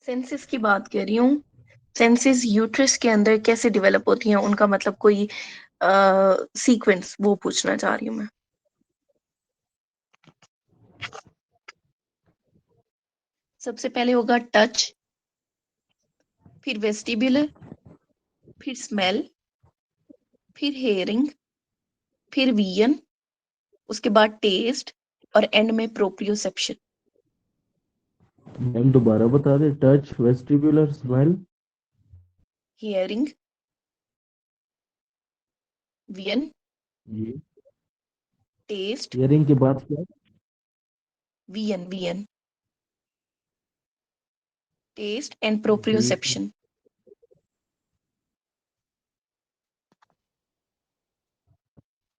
Senses की बात कर रही हूँ। सेंसेस यूट्रस के अंदर कैसे डेवलप होती हैं, उनका मतलब कोई सीक्वेंस, वो पूछना चाह रही हूँ मैं। सबसे पहले होगा टच, फिर वेस्टिब्युलर, फिर स्मेल, फिर हेयरिंग, फिर विजन, उसके बाद टेस्ट और एंड में प्रोप्रियोसेप्शन। मैम दोबारा बता दे। Touch, vestibular, smell, hearing, vision, जी। टेस्ट, हियरिंग के बाद क्या? विजन विजन, टेस्ट एंड जी। प्रोप्रियोसेप्शन।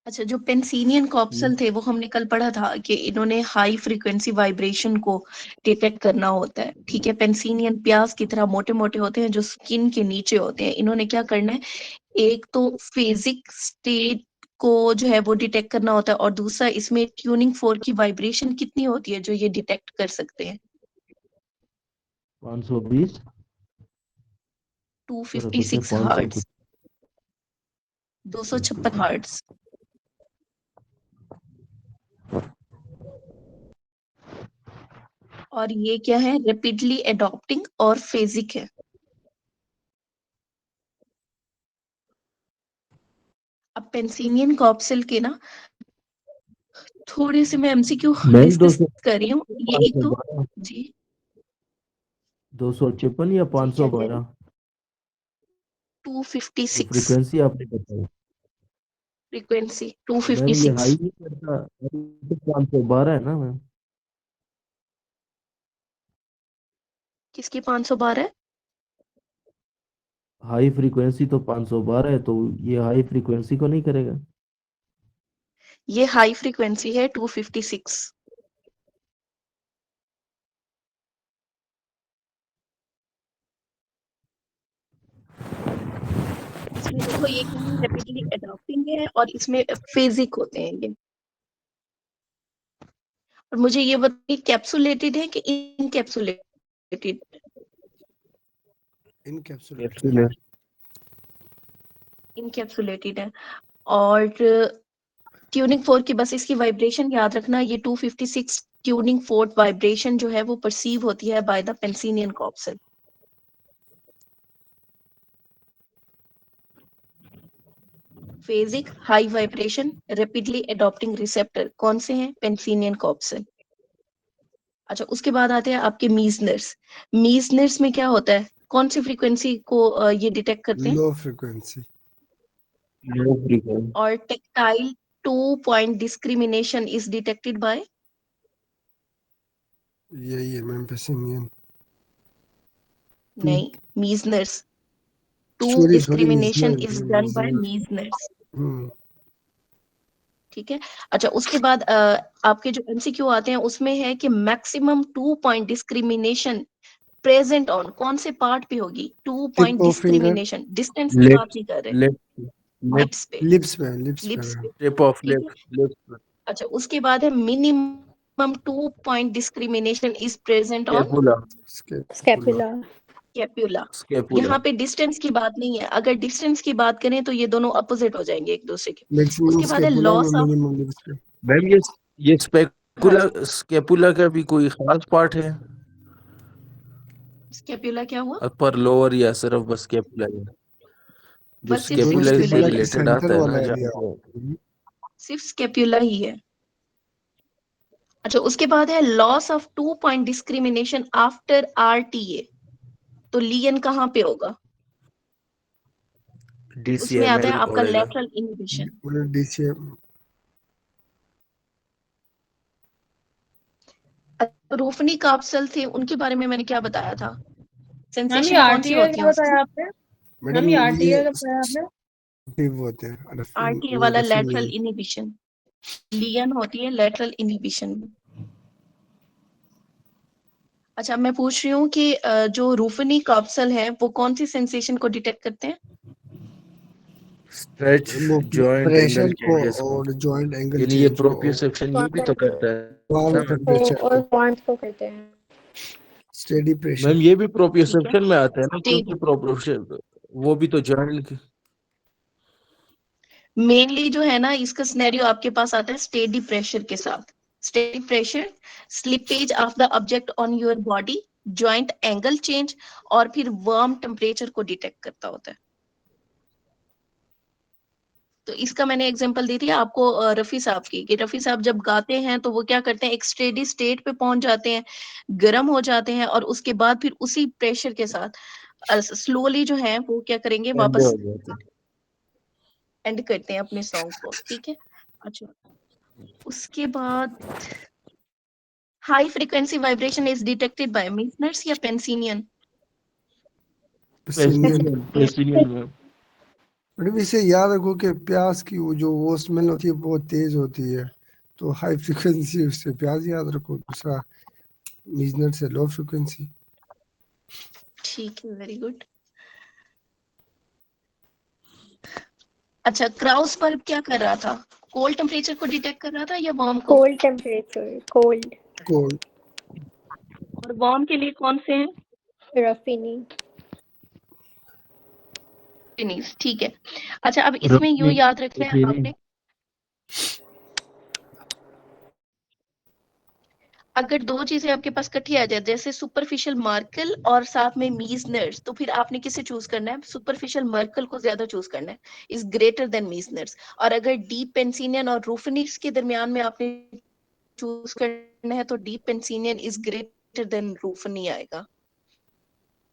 अच्छा, जो पेंसिनियन जी। कॉप्सल थे वो हमने कल पढ़ा था कि इन्होंने हाई फ्रीक्वेंसी वाइब्रेशन को डिटेक्ट करना होता है। ठीक है, पेंसिनियन प्याज की तरह मोटे मोटे होते हैं जो स्किन के नीचे होते हैं। इन्होंने क्या करना है, एक तो फेजिक स्टेट को जो है वो डिटेक्ट करना होता है, और दूसरा इसमें ट्यूनिंग फोर्क की वाइब्रेशन कितनी होती है जो ये डिटेक्ट कर सकते हैं। 520। पर कुछ है 256 500 कुछ। Hertz, 256 hertz. और ये क्या है, रेपिडली एडॉप्टिंग और फेजिक है। अब पेंसिनियन कॉप्सल के ना थोड़े से मैं एमसीक्यू मैम डिस्कस 200, कर रही हूँ, ये एक तो। 512, जी 256 या जी, क्या कह रहे 512? हैं? जो 256 फ्रीक्वेंसी आपने बताई। फ्रीक्वेंसी, मैम ये 256। हाई नहीं करता, अभी तो 512 है ना मैम? किसकी 512 है? हाई फ्रीक्वेंसी तो 512 है, तो ये हाई फ्रीक्वेंसी को नहीं करेगा? ये हाई फ्रीक्वेंसी है 256। इसमें देखो ये क्या है, रेपिडली एडॉप्टिंग है और इसमें फेजिक होते हैं ये। और मुझे ये बताइए, कैप्सुलेटेड है कि इनकैप्सुलेटेड? इनकैप्सुलेटेड है। कैप्सूलर। इनकैप्सुलेटेड है। और ट्यूनिंग फोर्क की बस इसकी वाइब्रेशन याद रखना, ये 256 ट्यूनिंग फोर्क वाइब्रेशन जो है वो परसीव होती है by the Pacinian corpuscle. Phasic, high vibration, rapidly adapting receptor कौन से हैं? पेंसिनियन कॉप्सल। अच्छा, उसके बाद आते हैं आपके मीजनर्स। मीजनर्स में क्या होता है, कौन सी फ्रीक्वेंसी को ये डिटेक्ट करते हैं? Low frequency. Low frequency. और tactile 2 point discrimination is detected by? यही है मैम, पेसिनियन। नहीं, Meissner's. Two sorry sorry, discrimination Meissner is done by Meissner. Meissner's. Hmm. ठीक है। अच्छा, उसके बाद आपके जो एमसीक्यू आते हैं उसमें है कि maximum 2 point discrimination present on कौन से पार्ट पे होगी? Two tip point of finger. Discrimination, distance की बात लिप्स। नहीं कर रहे, लिप्स। लिप्स। लिप्स पे। लिप्स पे, लिप्स पे लिप्स मैम। पे। टिप ऑफ ठीक है। लिप्स। लिप्स। अच्छा, उसके बाद है minimum 2 point discrimination is present on scapula. Scapula. Scapula. Scapula. Scapula. यहाँ पे डिस्टेंस की बात नहीं है, अगर डिस्टेंस की बात करें तो ये दोनों अपोजिट हो जाएंगे एक दूसरे के। मैक्सिमम उसके बाद है स्केपुला में, लॉस ऑफ, मिनिमम लिप्स पे। मैम ये हाँ स्पेकुला, जी, स्कैपुला का भी कोई खास पार्ट है? स्कैप्यूला क्या हुआ? अपर लोअर या सिर्फ बस स्कैपुला ही? जो बस सिर्फ वो स्कैपुला स्कैप्यूला से ही स्केपुला है, के रिलेटेड सेंटर आता है वाला ना एरिया। जहाँ पे। सिर्फ स्कैप्यूला ही है। अच्छा, उसके बाद है loss of 2 point discrimination after RTA. तो लियन कहाँ पे होगा? उसमें आता है डीसीएमएल आपका होएगा। Lateral inhibition. मतलब डीसीएम। रूफनी काप्सल थे, उनके बारे में मैंने क्या बताया था? मैम ये सेंसेशन कौन सी आरटीए होती है क्या उसकी? बताया आपने? मैडम मैम ये ये आरटीए का बताया आपने? टिप होते हैं, आरटीए वो वाला लेटरल रेफिनियन। इनहिबिशन, लियन होती है लेटरल इनहिबिशन। अच्छा, मैं पूछ रही हूँ कि जो रूफनी काप्सल है वो कौन सी सेंसेशन को डिटेक्ट करते हैं? स्ट्रेच, वो जॉइंट एंगल प्रेशर को चेंजेस को। और जॉइंट एंगल यानी ये चेंज को प्रोप्रियोसेप्शन ये भी तो कॉन्टेक्ट करता है और ना मैम? को टेम्परेचर और को। पॉइंट्स को कहते हैं। Steady pressure. मैम ये भी प्रोप्रियोसेप्शन में आता है ना, Steady. क्योंकि प्रोप्रियोसेप्शन वो भी तो जॉइंट। मेनली जो है ना इसका सिनेरियो आपके पास आता है स्टेडी प्रेशर के साथ। Steady pressure, slippage of the object on your body, joint angle change, और फिर वार्म टेम्परेचर को डिटेक्ट करता होता है। तो इसका मैंने एग्जांपल दी थी आपको रफी साहब की, कि रफी साहब जब गाते हैं तो वो क्या करते हैं, एक स्टेडी स्टेट पे पहुंच जाते हैं, गर्म हो जाते हैं, और उसके बाद फिर उसी प्रेशर के साथ स्लोली जो है वो क्या करेंगे, वापस एंड करते हैं अपने सॉन्ग को। ठीक है। अच्छा, उसके बाद high frequency vibration is detected by Meissner's या पेंसिनियन? पेसिनियन में। मैडम इसे याद रखो कि प्याज की वो स्मेल होती है बहुत तेज होती है, तो हाई फ्रिक्वेंसी उससे प्याज याद रखो, दूसरा मीजनर से लो फ्रिक्वेंसी। ठीक है, वेरी गुड। अच्छा, क्राउस बल्ब क्या कर रहा था? कोल्ड टेम्परेचर को डिटेक्ट कर रहा था या वार्म को? Cold temperature, cold. कोल्ड। और वार्म के लिए कौन से हैं? रफीनी। फिनिश। ठीक है। अच्छा, अब इसमें यूं याद रखना है आपने, अगर दो चीजें आपके पास इकट्ठी आ जाए, जैसे सुपरफिशियल मार्कल और साथ में मीजनर्स, तो फिर आपने किसे चूज करना है? सुपरफिशियल मार्कल को ज्यादा चूज करना है, इज ग्रेटर देन मीजनर्स। और अगर डीप पेंसिनियन और रूफिनिस के दरमियान में आपने चूज करना है तो डीप पेंसिनियन इज ग्रेटर देन रूफनी आएगा।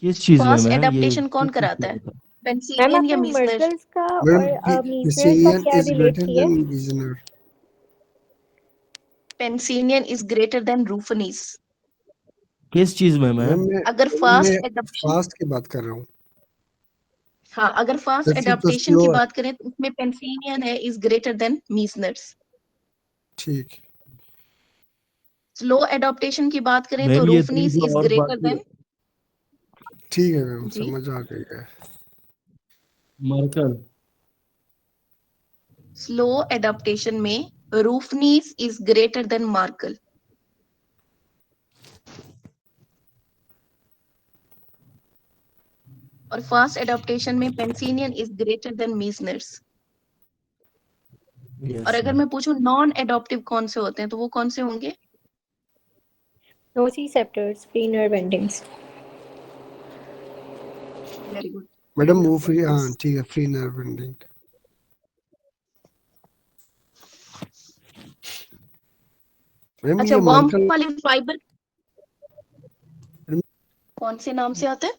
किस चीज में फास्ट मैं एडाप्टेशन कौन किस चीज कराता है, में? मैम पेंसिलियन या आपने मीजनर? मर्कल्स का मैडम और मीजनर का पेसिलियन क्या इज रिलेट ग्रेटर किया? Than Meissner. Pacinian is greater than Ruffini's. किस चीज में मैं? मैम अगर मैं फास्ट एडाप्टेशन, फास्ट की बात कर रहा हूँ। हाँ, अगर फास्ट रफी तो एडाप्टेशन स्लो की है। बात करें तो उसमें पेंसिलियन है इज ग्रेटर देन मीजनर्स। ठीक है। स्लो एडाप्टेशन की बात करें तो मैम ये रूफनीस जो इज और ग्रेटर बाकी देन, ठीक है मैम, जी, समझ आ गई है। मार्कर। स्लो एडाप्टेशन में रूफनीस इज ग्रेटर देन मार्कल। और फास्ट एडाप्टेशन में पेंसिलियन इज ग्रेटर देन मीजनर्स। और अगर मैं पूछूं नॉन एडॉप्टिव कौन से होते हैं, तो वो कौन से होंगे? Nociceptors, free nerve endings. Very good. Madam वो फ्री, हाँ ठीक है, फ्री नर्व एंडिंग। मैम अच्छा, ये वार्म मार्कल वाले फाइबर कौन से नाम से आते हैं?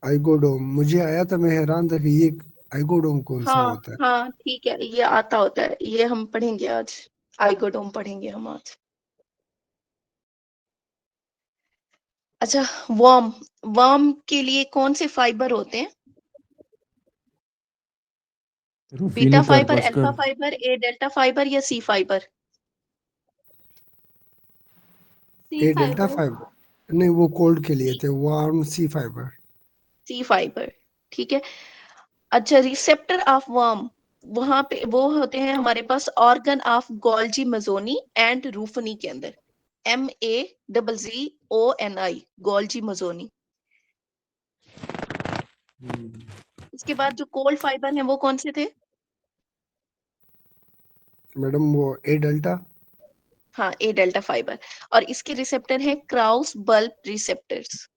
आइगोडोम मुझे आया था, मैं हैरान था कि ये आइगोडोम कौन सा हाँ होता है। हाँ, ठीक है, ये आता होता है, ये हम पढ़ेंगे आज, आइगोडोम पढ़ेंगे हम आज। अच्छा, वार्म, वार्म के लिए कौन से फाइबर होते हैं? Beta Ruffini fibre, alpha corpuscle. Fibre, A delta fibre या C fibre? A delta fibre, नहीं वो कोल्ड के लिए थे, warm C fibre. C fibre, ठीक है। अच्छा, रिसेप्टर ऑफ वार्म, वहां पे वो होते हैं हमारे पास ऑर्गन ऑफ गोल्जी मजोनी एंड रूफनी के अंदर, MAZZONI, गोल्जी मजोनी। इसके बाद जो कोल्ड फाइबर हैं वो कौन से थे? मैडम वो ए डेल्टा। हाँ, ए डेल्टा फाइबर। और इसके रिसेप्टर हैं क्राउस बल्ब रिसेप्टर्स।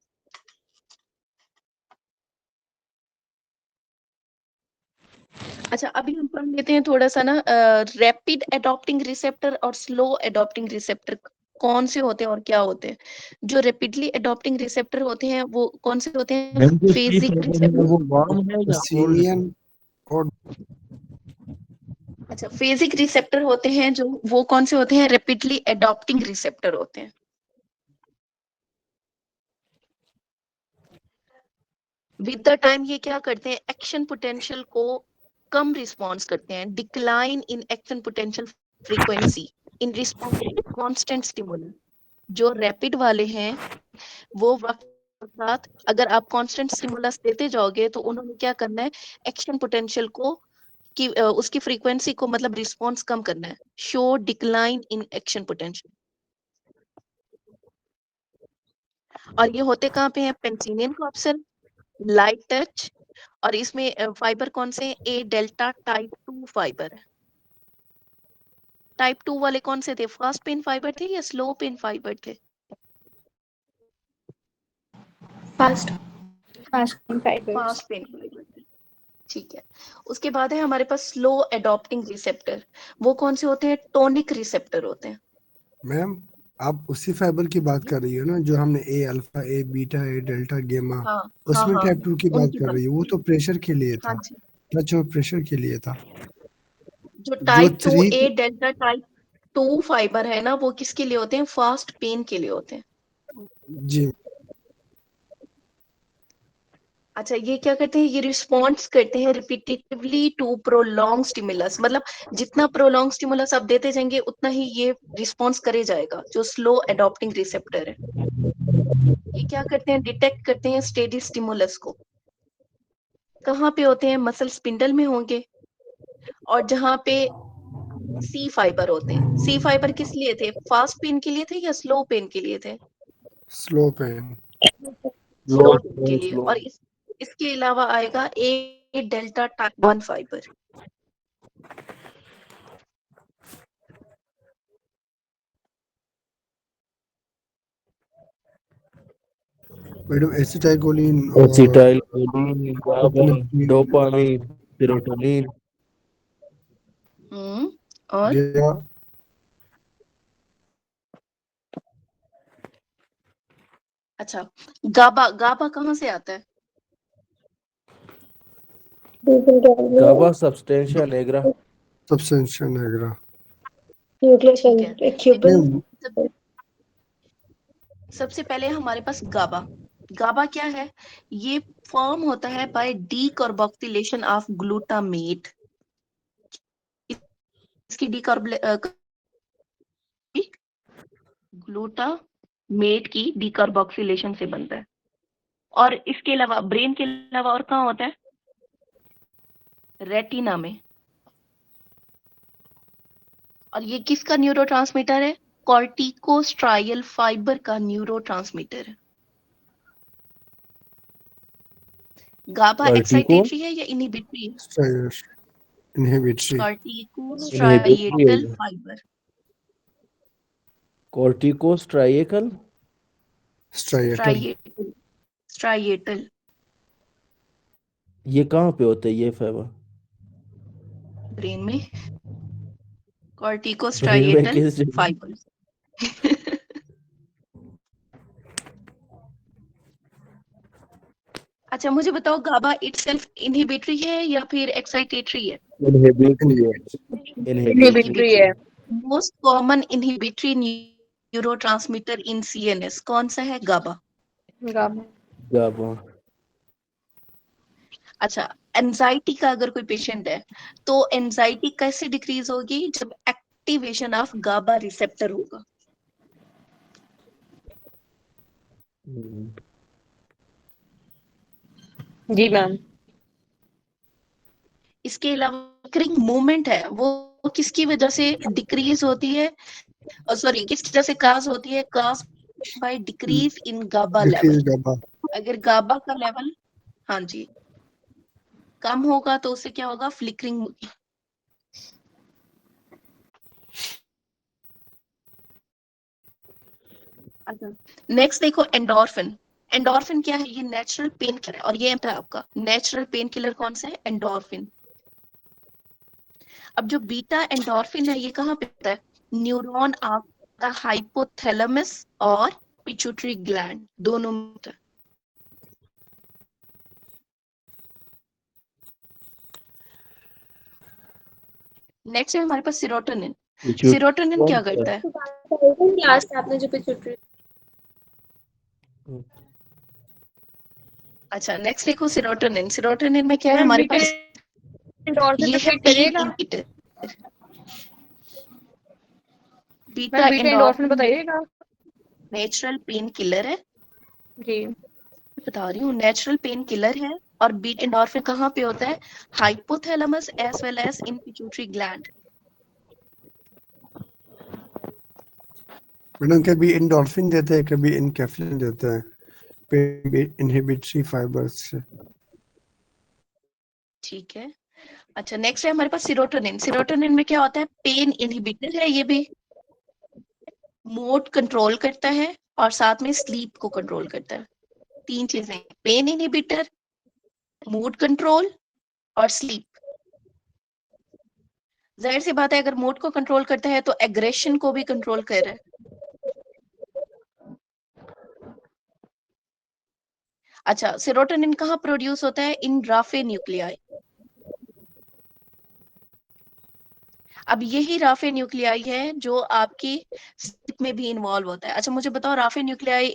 अच्छा, अभी हम पढ़ लेते हैं थोड़ा सा ना, रैपिड एडॉप्टिंग रिसेप्टर और स्लो एडॉप्टिंग रिसेप्टर कौन से होते हैं और क्या होते हैं। जो रैपिडली एडॉप्टिंग रिसेप्टर होते हैं वो कौन से होते हैं? मैम जो सी फेजिक फाइबर है रिसेप्टर। वो वार्म है या कोल्ड? सीनियन और अच्छा, फेजिक रिसेप्टर होते हैं जो, वो कौन से होते हैं? रैपिडली एडॉप्टिंग रिसेप्टर होते हैं। विद द टाइम ये क्या करते हैं, एक्शन पोटेंशियल को कम रिस्पॉन्स करते हैं, decline in action potential frequency in response to constant stimulus. जो रैपिड वाले हैं वो वक्त के साथ, अगर आप कांस्टेंट स्टिमुलस देते जाओगे तो उन्होंने क्या करना है, एक्शन पोटेंशियल को कि उसकी फ्रीक्वेंसी को, मतलब रिस्पॉन्स कम करना है, show decline in action potential. और ये होते कहाँ पे हैं? पेंसिलियन कॉर्पसल, लाइट टच, और इसमें फाइबर कौन से हैं? ए डेल्टा टाइप 2 फाइबर है। टाइप 2 वाले कौन से थे? फास्ट पेन फाइबर थे या स्लो पेन फाइबर थे? Fast fibers. Fast pen fibre थे। ठीक है। उसके बाद है हमारे पास स्लो एडॉप्टिंग रिसेप्टर। वो कौन से होते हैं? टोनिक रिसेप्टर होते हैं। मैम आप उसी फाइबर की बात कर रही हो ना, जो हमने ए अल्फा, ए बीटा, ए डेल्टा, गेमा, हाँ हाँ उसमें हाँ, टाइप 2 की बात उनकी कर बात। रही हो। वो तो प्रेशर के लिए हाँ था, जी। टच और प्रेशर के लिए था। जो जो टाइप 2 थ्री, ए डेल्टा टाइप 2 फाइबर है ना, वो किसके लिए होते हैं? फास्ट पेन के लिए होते हैं। जी अच्छा, ये क्या करते हैं? ये रिस्पॉन्स करते हैं रिपीटेटिवली टू प्रोलॉन्ग स्टिमुलस। मतलब जितना प्रोलॉन्ग स्टिमुलस आप देते जाएंगे उतना ही ये रिस्पॉन्स करे जाएगा। जो स्लो एडॉप्टिंग रिसेप्टर है, ये क्या करते हैं? डिटेक्ट करते हैं स्टेडी स्टिमुलस को। कहाँ पे होते हैं? मसल स्पिंडल में होंगे, और जहाँ पे सी फाइबर होते हैं। सी फाइबर किस लिए थे? फास्ट पेन के लिए थे या स्लो पेन के लिए थे? Slow pen. स्लो पेन के लिए। स्लो। और इसके अलावा आएगा ए डेल्टा टाइप 1 फाइबर। मैडम एसिटाइकोलिन और एसिटाइलकोलिन, गाबा, एपिनेफ्रिन, डोपामिन, सेरोटोनिन। और गया। अच्छा, गाबा, गाबा कहाँ से आता है? गाबा सब्सटेंशिया नेग्रा। सब्सटेंशिया नेग्रा। Nucleus ठीक है। accumbens. मैम सबसे पहले हमारे पास गाबा। गाबा क्या है? ये फॉर्म होता है बाय डीकार्बोक्सिलेशन ऑफ ग्लूटामेट। इसकी ग्लूटामेट की डीकार्बोक्सिलेशन से बनता है। और इसके अलावा ब्रेन के अलावा और कहाँ होता है? रेटिना में। और ये किसका न्यूरोट्रांसमीटर है? कॉर्टिकोस्ट्रायल फाइबर का न्यूरोट्रांसमीटर है। गाबा कॉर्टिको एक्साइटेटरी है या इनहिबिटरी है? इनहिबिटरी। कॉर्टिकोस्ट्राइएटल फाइबर। कॉर्टिको स्ट्राइकल। स्ट्राइएटल। स्ट्राइएटल। स्ट्राइएटल। ये कहाँ पे होता है ये फाइबर? ब्रेन में। ब्रेन में कॉर्टिकोस्ट्राइएटल किस जगह? फाइबर। अच्छा, मुझे बताओ, गाबा इटसेल्फ इनहिबिटरी है या फिर एक्साइटेटरी है? इनहिबिटरी है। इनहिबिटरी है। मोस्ट कॉमन इनहिबिटरी न्यूरोट्रांसमीटर इन सीएनएस कौन सा है? गाबा। गाबा। अच्छा, एंजाइटी का अगर कोई पेशेंट है तो एंजाइटी कैसे डिक्रीज होगी? जब एक्टिवेशन ऑफ गाबा रिसेप्टर होगा। जी मैम। इसके अलावा फ्लिकरिंग मूवमेंट है, वो किसकी वजह से डिक्रीज होती है? सॉरी, किस वजह से काज होती है? Cause by decrease in GABA level. GABA. अगर गाबा का लेवल, हाँ जी, कम होगा तो उससे क्या होगा? फ्लिकरिंग होगी। अच्छा, नेक्स्ट देखो, एंडोर्फिन। एंडोर्फिन क्या है? ये नेचुरल पेन किलर है। और ये है आपका नेचुरल पेन किलर कौन सा है? एंडोर्फिन। अब जो बीटा एंडोर्फिन है, ये कहाँ पे होता है? न्यूरॉन आपका हाइपोथैलेमस और पिट्यूटरी ग्लैंड दोनों में होता है। नेक्स्ट है हमारे पास सीरोटोनिन। सीरोटोनिन क्या करता है? लास्ट आपने जो पिट्यूटरी। अच्छा, नेक्स्ट देखो, सीरोटोनिन। सीरोटोनिन में क्या है हमारे पास? ये है पेन इनहिबिटर। बीटा एंडोर्फिन बताइएगा। नेचुरल पेन किलर है। जी। बता रही हूँ, नेचुरल पेन किलर है। और बीटा एंडोर्फिन कहाँ पे होता है? Hypothalamus as well as in pituitary gland. Madam कभी एंडोर्फिन देते हैं, कभी इनकेफ्लिन देते हैं। इनहिबिटरी फाइबर्स से। ठीक है। अच्छा, नेक्स्ट है हमारे पास सीरोटोनिन। सीरोटोनिन में क्या होता है? पेन इनहिबिटर है ये भी, मूड कंट्रोल करता है और साथ में स्लीप को कंट्रोल करता है। 3 चीजें, पेन इनहिबिटर, मूड कंट्रोल और स्लीप। जाहिर सी बात है, अगर मूड को कंट्रोल करता है तो एग्रेशन को भी कंट्रोल कर रहा है। अच्छा, सेरोटोनिन कहाँ प्रोड्यूस होता है? इन राफे न्यूक्लियाई। अब यही राफे न्यूक्लियाई है जो आपकी स्लीप में भी इन्वॉल्व होता है। अच्छा, मुझे बताओ राफे न्यूक्लियाई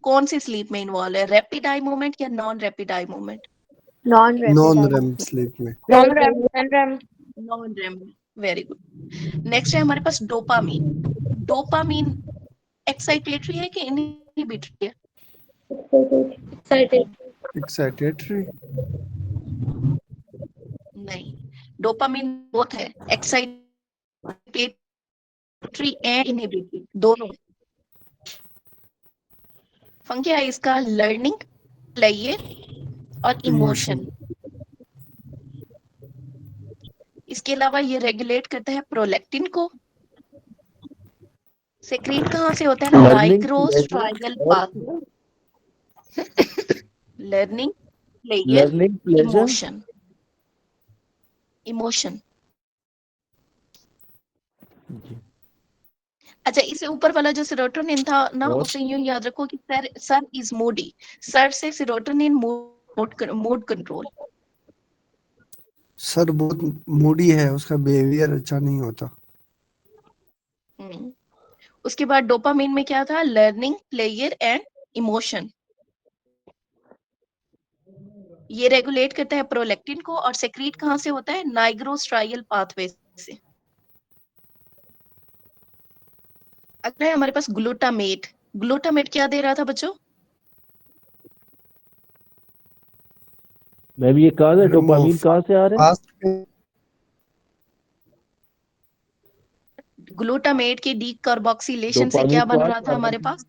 कौन सी स्लीप में इन्वॉल्व है? रैपिड आई मूवमेंट या non rapid eye movement? Non non rapid REM sleep में। Non REM REM non REM. Very good. Next है हमारे पास डोपामीन। डोपामीन एक्साइटेटरी है कि इनहिबिटरी है? एक्साइटेड। एक्साइटेटरी। नहीं, डोपामीन बोथ है, एक्साइटेटरी एंड इनहिबिटरी दोनों। फंक्शन है इसका लर्निंग, प्लेयर और इमोशन। इसके अलावा ये रेगुलेट करता है प्रोलैक्टिन को। सेक्रेट कहाँ से होता है? Learning, nigrostriatal pathway. Learning, player, learning, pleasure. Emotion. Emotion. जी। अच्छा, इससे ऊपर वाला जो सेरोटोनिन था ना, और उसे यूं याद रखो कि सर इज मूडी। सर से सेरोटोनिन मूड कंट्रोल। सर बहुत मूडी है, उसका बिहेवियर अच्छा नहीं होता। उसके बाद डोपामिन में क्या था? Learning, player and emotion. ये रेगुलेट करता है प्रोलैक्टिन को और सेक्रीट कहाँ से होता है? नाइग्रोस्ट्रायल पाथवे से। अगला है हमारे पास ग्लूटामेट। ग्लूटामेट क्या दे रहा था बच्चों? मैम ये कहाँ से, डोपामीन कहाँ से आ रहा है? फास्ट में ग्लूटामेट के डीकार्बोक्सिलेशन से क्या डोपामीन बन कहाँ रहा से था आ रहा हमारे है? पास?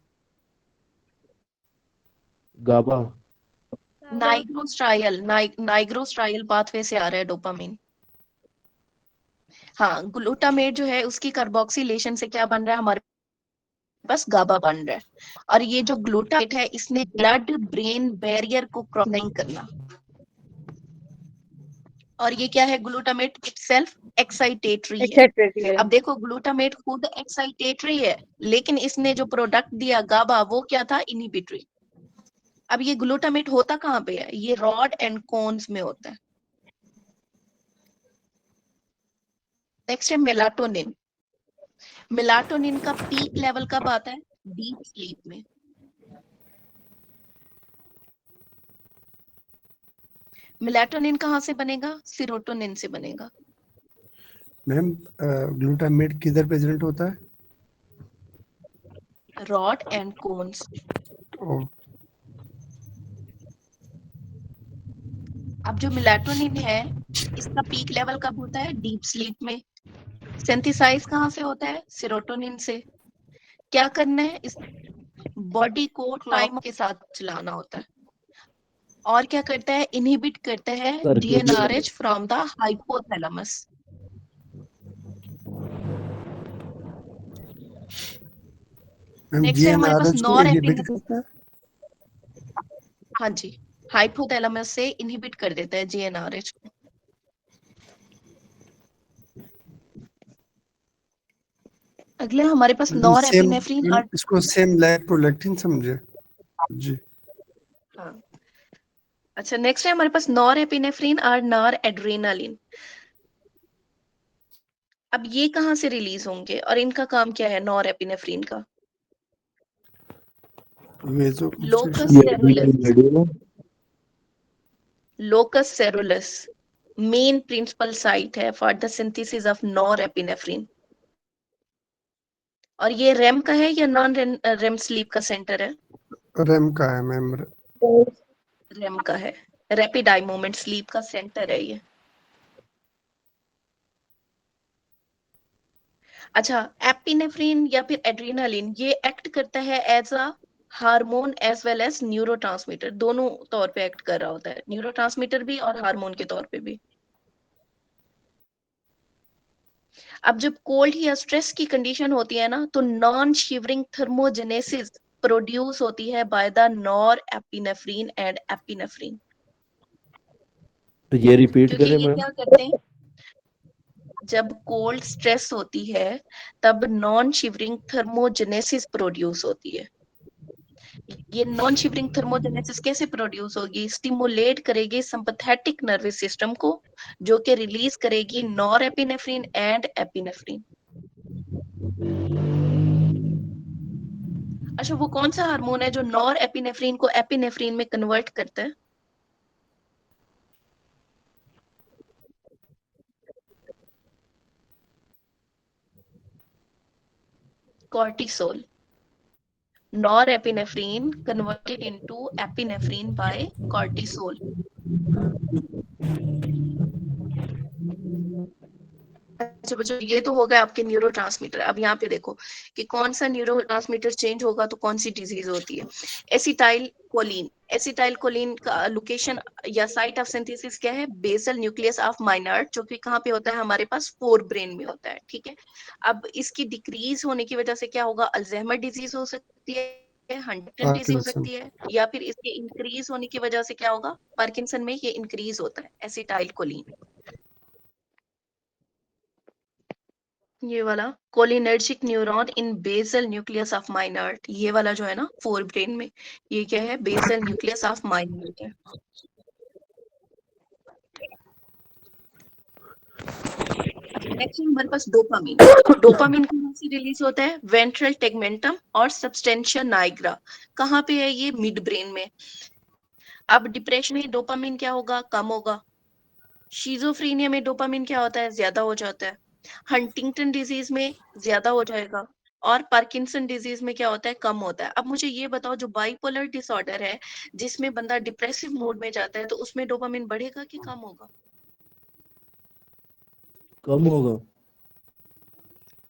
गाबा। नाइग्रोस्ट्रायल पाथवे से आ रहा है डोपामिन। हाँ, ग्लूटामेट जो है उसकी कार्बोक्सिलेशन से क्या बन रहा है हमारे पास? गाबा बन रहा है। और ये जो ग्लूटामेट है इसने ब्लड ब्रेन बैरियर को क्रॉस नहीं करना। और ये क्या है? ग्लूटामेट इटसेल्फ एक्साइटेटरी है। एक्साइटेटरी है। अब देखो, ग्लूटामेट खुद एक्साइटेटरी है, लेकिन इसने जो प्रोडक्ट दिया गाबा, वो क्या था? इनहिबिटरी। अब ये ग्लूटामेट होता कहाँ पे है? ये रॉड एंड कोन्स में होता है। नेक्स्ट है मेलाटोनिन। मेलाटोनिन का पीक लेवल कब आता है? डीप स्लीप में। मेलाटोनिन कहाँ से बनेगा? सीरोटोनिन से बनेगा। मैम ग्लूटामेट किधर प्रेजेंट होता है? Rod and cones. और अब जो मेलाटोनिन है इसका पीक लेवल कब होता है? डीप स्लीप में। सिंथेसाइज कहाँ से होता है? सीरोटोनिन से। क्या करना है? इस बॉडी को टाइम के साथ चलाना होता है। और क्या करता है? इनहिबिट करता है DNRH from the hypothalamus. Ma'am next है हमारे पास जीएनआरएच को इनहिबिट नॉरएपिनेफ्रिन। करता है। हाँ जी, हाइपोथैलेमस से इनहिबिट कर देता है जीएनआरएच को। अगला हमारे पास सेम नॉरएपिनेफ्रिन और इसको सेम लाइक प्रोलैक्टिन समझे जी। हाँ। अच्छा, नेक्स्ट है हमारे पास नॉरएपिनेफ्रिन और नॉरएड्रेनालिन। अब ये कहाँ से रिलीज होंगे और इनका काम क्या है? नॉरएपिनेफ्रिन का locus coeruleus. Locus coeruleus main principal site है for the synthesis of norepinephrine. और ये रेम का है या नॉन रेम स्लीप का सेंटर है? रेम का है मैम। रेम का है, रैपिड आई मोमेंट स्लीप का सेंटर है ये। अच्छा, एपिनेफ्रिन या फिर एड्रेनालिन ये एक्ट करता है as a hormone as well as neurotransmitter, दोनों तौर पे एक्ट कर रहा होता है, न्यूरोट्रांसमीटर भी और हार्मोन के तौर पे भी। अब जब कोल्ड या स्ट्रेस की कंडीशन होती है ना, तो नॉन शिवरिंग थर्मोजेनेसिस प्रोड्यूस होती है by the nor epinephrine and epinephrine. तो ये रिपीट क्योंकि करें ये मैम। क्या करते हैं, जब कोल्ड स्ट्रेस होती है तब नॉन शिवरिंग थर्मोजेनेसिस प्रोड्यूस होती है। ये नॉन शिवरिंग थर्मोजेनेसिस कैसे प्रोड्यूस होगी, स्टिमुलेट करेगी सिंपैथेटिक नर्वस सिस्टम को, जो कि रिलीज करेगी नॉर एपिनेफ्रीन एंड एपिनेफ्रीन। अच्छा, वो कौन सा हार्मोन है जो नॉर एपिनेफ्रीन को एपिनेफ्रीन में कन्वर्ट करता है? Cortisol. Norepinephrine converted into epinephrine by cortisol. अच्छा बच्चों, ये तो हो गया आपके न्यूरोट्रांसमीटर। अब यहाँ पे देखो कि कौन सा न्यूरोट्रांसमीटर चेंज होगा तो कौन सी डिजीज होती है। एसिटाइल कोलिन, एसिटाइल कोलिन का लोकेशन या साइट ऑफ सिंथेसिस क्या है, बेसल न्यूक्लियस ऑफ माइनर्ड, जो कि कहाँ पे होता है, हमारे पास फोर ब्रेन में होता है, ठीक है। अब इसकी डिक्रीज होने की वजह से क्या होगा, अल्जाइमर डिजीज हो सकती है, हंटिंगटन डिजीज हो पार्किंसन। सकती है, या फिर इसके इंक्रीज होने की वजह से क्या होगा, पार्किंसन में ये इंक्रीज होता है एसिटाइल कोलिन। ये वाला cholinergic neuron in basal nucleus of Meynert, ये वाला जो है ना फोर ब्रेन में, ये क्या है, बेसल न्यूक्लियस ऑफ माइनर्ड है। अच्छा, नेक्स्ट हमारे पास डोपामिन। डोपामिन कहाँ से रिलीज होता है, वेंट्रल टेगमेंटम और सबस्टेंशिया नाइग्रा। कहाँ पे है ये, मिड ब्रेन में। अब डिप्रेशन में डोपामिन क्या होगा, कम होगा। शिजोफ्रीनिया में डोपामिन क्या होता है, ज्यादा हो जाता है। हंटिंगटन डिजीज में ज्यादा हो जाएगा। और पार्किंसन डिजीज में क्या होता है, कम होता है। अब मुझे ये बताओ, जो बाइपोलर डिसऑर्डर है, जिसमें बंदा डिप्रेसिव मोड में जाता है, तो उसमें डोपामिन बढ़ेगा कि कम होगा? कम होगा।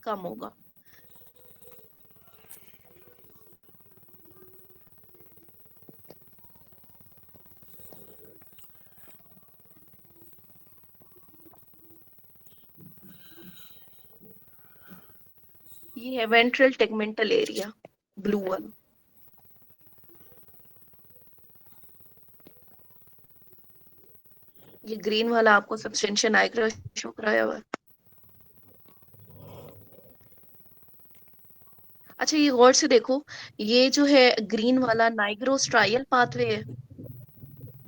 कम होगा। ये है वेंट्रल टेगमेंटल एरिया, ब्लू वाला। ये ग्रीन वाला आपको सबस्टेंशिया नाइग्रा शो कराया हुआ है। अच्छा, ये गौर से देखो, ये जो है ग्रीन वाला नाइग्रोस्ट्रायल पाथवे है,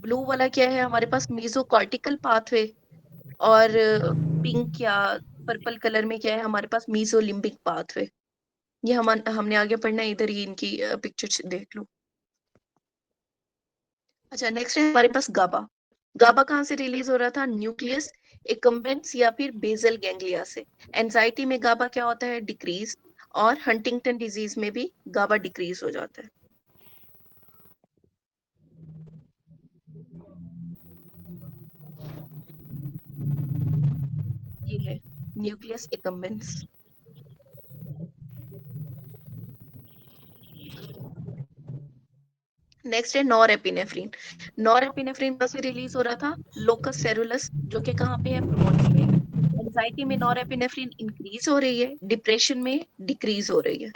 ब्लू वाला क्या है हमारे पास, मीजोकॉर्टिकल पाथवे, और पिंक या पर्पल कलर में क्या है हमारे पास, मीजोलिम्बिक पाथवे। ये हमने आगे पढ़ना है, इधर ही इनकी पिक्चर देख लो। अच्छा, नेक्स्ट है हमारे पास गाबा। गाबा कहाँ से रिलीज हो रहा था, न्यूक्लियस एकम्बेंस या फिर बेसल गैंग्लिया से। एंजाइटी में गाबा क्या होता है, डिक्रीज, और हंटिंगटन डिजीज में भी गाबा डिक्रीज हो जाता है। ये है न्यूक्लियस एकम्बेंस। नेक्स्ट है नॉरएपिनेफ्रिन। नॉरएपिनेफ्रिन कहाँ से रिलीज हो रहा था, लोकस सेरुलस, जो कि कहाँ पे है, ब्रोन्स में। एंजाइटी में नॉरएपिनेफ्रिन इंक्रीज हो रही है, डिप्रेशन में डिक्रीज हो रही है।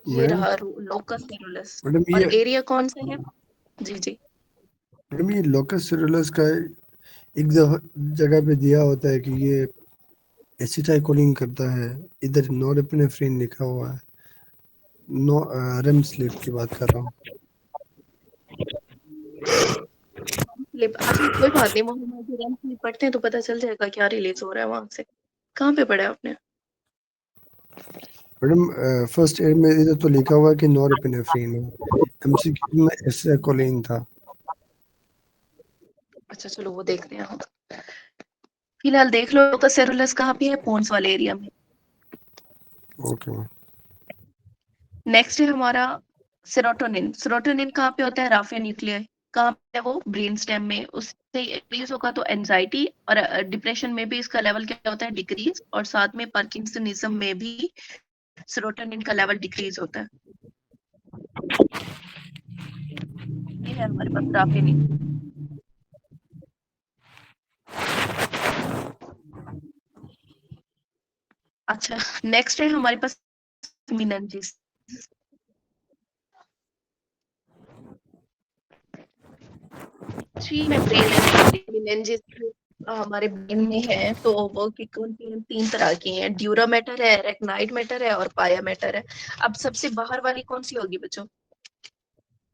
ये मैम रहा लोकस सेरुलस। मैडम और ये एरिया कौन सा है, जी जी, मैडम ये लोकस सेरुलस का एक जगह पे दिया होता है कि ये एसिटाइकोलिन करता है, इधर नॉरएपिनेफ्रिन लिखा हुआ है। नो रेम स्लीप की बात कर रहा हूँ। अच्छा कोई बात नहीं, वो हम REM स्लीप पढ़ते हैं तो पता चल जाएगा क्या रिलीज हो रहा है वहां से। कहाँ पे पढ़ा है आपने? मैडम फर्स्ट एड में इधर तो लिखा हुआ है कि नॉरएपिनेफ्रिन है, एमसीक्यू में एसिटाइकोलिन था। अच्छा चलो वो देखते हैं हम। फिलहाल देख लो लोकस सेरुलस कहाँ पे है, पोन्स वाले एरिया में। Okay ma'am. नेक्स्ट है हमारा सेरोटोनिन। सेरोटोनिन कहाँ पे होता है, राफिया न्यूक्लियाई। कहाँ पे है वो? ब्रेन स्टेम में। उससे इंक्रीज होगा तो एंजाइटी और डिप्रेशन में भी इसका लेवल क्या होता है? डिक्रीज। और साथ में पार्किंसनिज्म में भी सेरोटोनिन का लेवल डिक्रीज होता है। ये है हमारे पास ग्राफेनिन। अच्छा, नेक्स्ट है हमारे पास मिनंजिस। थ्री में ब्रेन मिनंजिस हमारे ब्रेन में है, तो वो की कौन सी है? 3 तरह की हैं। ड्यूरा मैटर है, अरेक्नाइड मैटर है और पाया मैटर है। अब सबसे बाहर वाली कौन सी होगी बच्चों?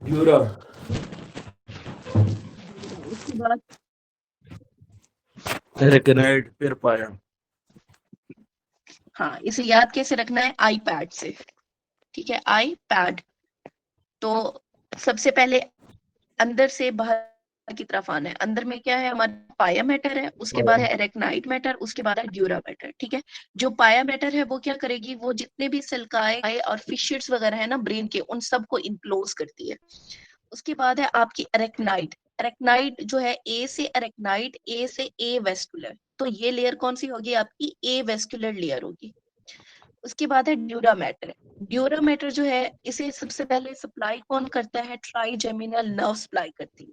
ड्यूरा। उसके बाद रेकनाइट फिर पाया। हाँ, इसे याद कैसे रखना है? आईपैड से। ठीक है, आईपैड। तो सबसे पहले अंदर से बाहर की तरफ आना है। अंदर में क्या है? हमारा पाया मैटर है, उसके बाद है एरेक्नाइड मैटर, उसके बाद है ड्यूरा मैटर। ठीक है, जो पाया मैटर है वो क्या करेगी? वो जितने भी सिल्काए और फिशर्स वगैरह है ना ब्रेन के, उन सबको इनक्लोज करती है। उसके बाद है आपकी एरेक्नाइड। एरेक्नाइड जो है ए से एरेक्नाइड, ए से ए वेस्कुलर, तो ये लेयर कौन सी होगी? आपकी ए वेस्कुलर लेयर होगी। उसके बाद है ड्यूरा मैटर। ड्यूरा मैटर जो है, इसे सबसे पहले सप्लाई कौन करता है? ट्राइजेमिनल नर्व सप्लाई करती है।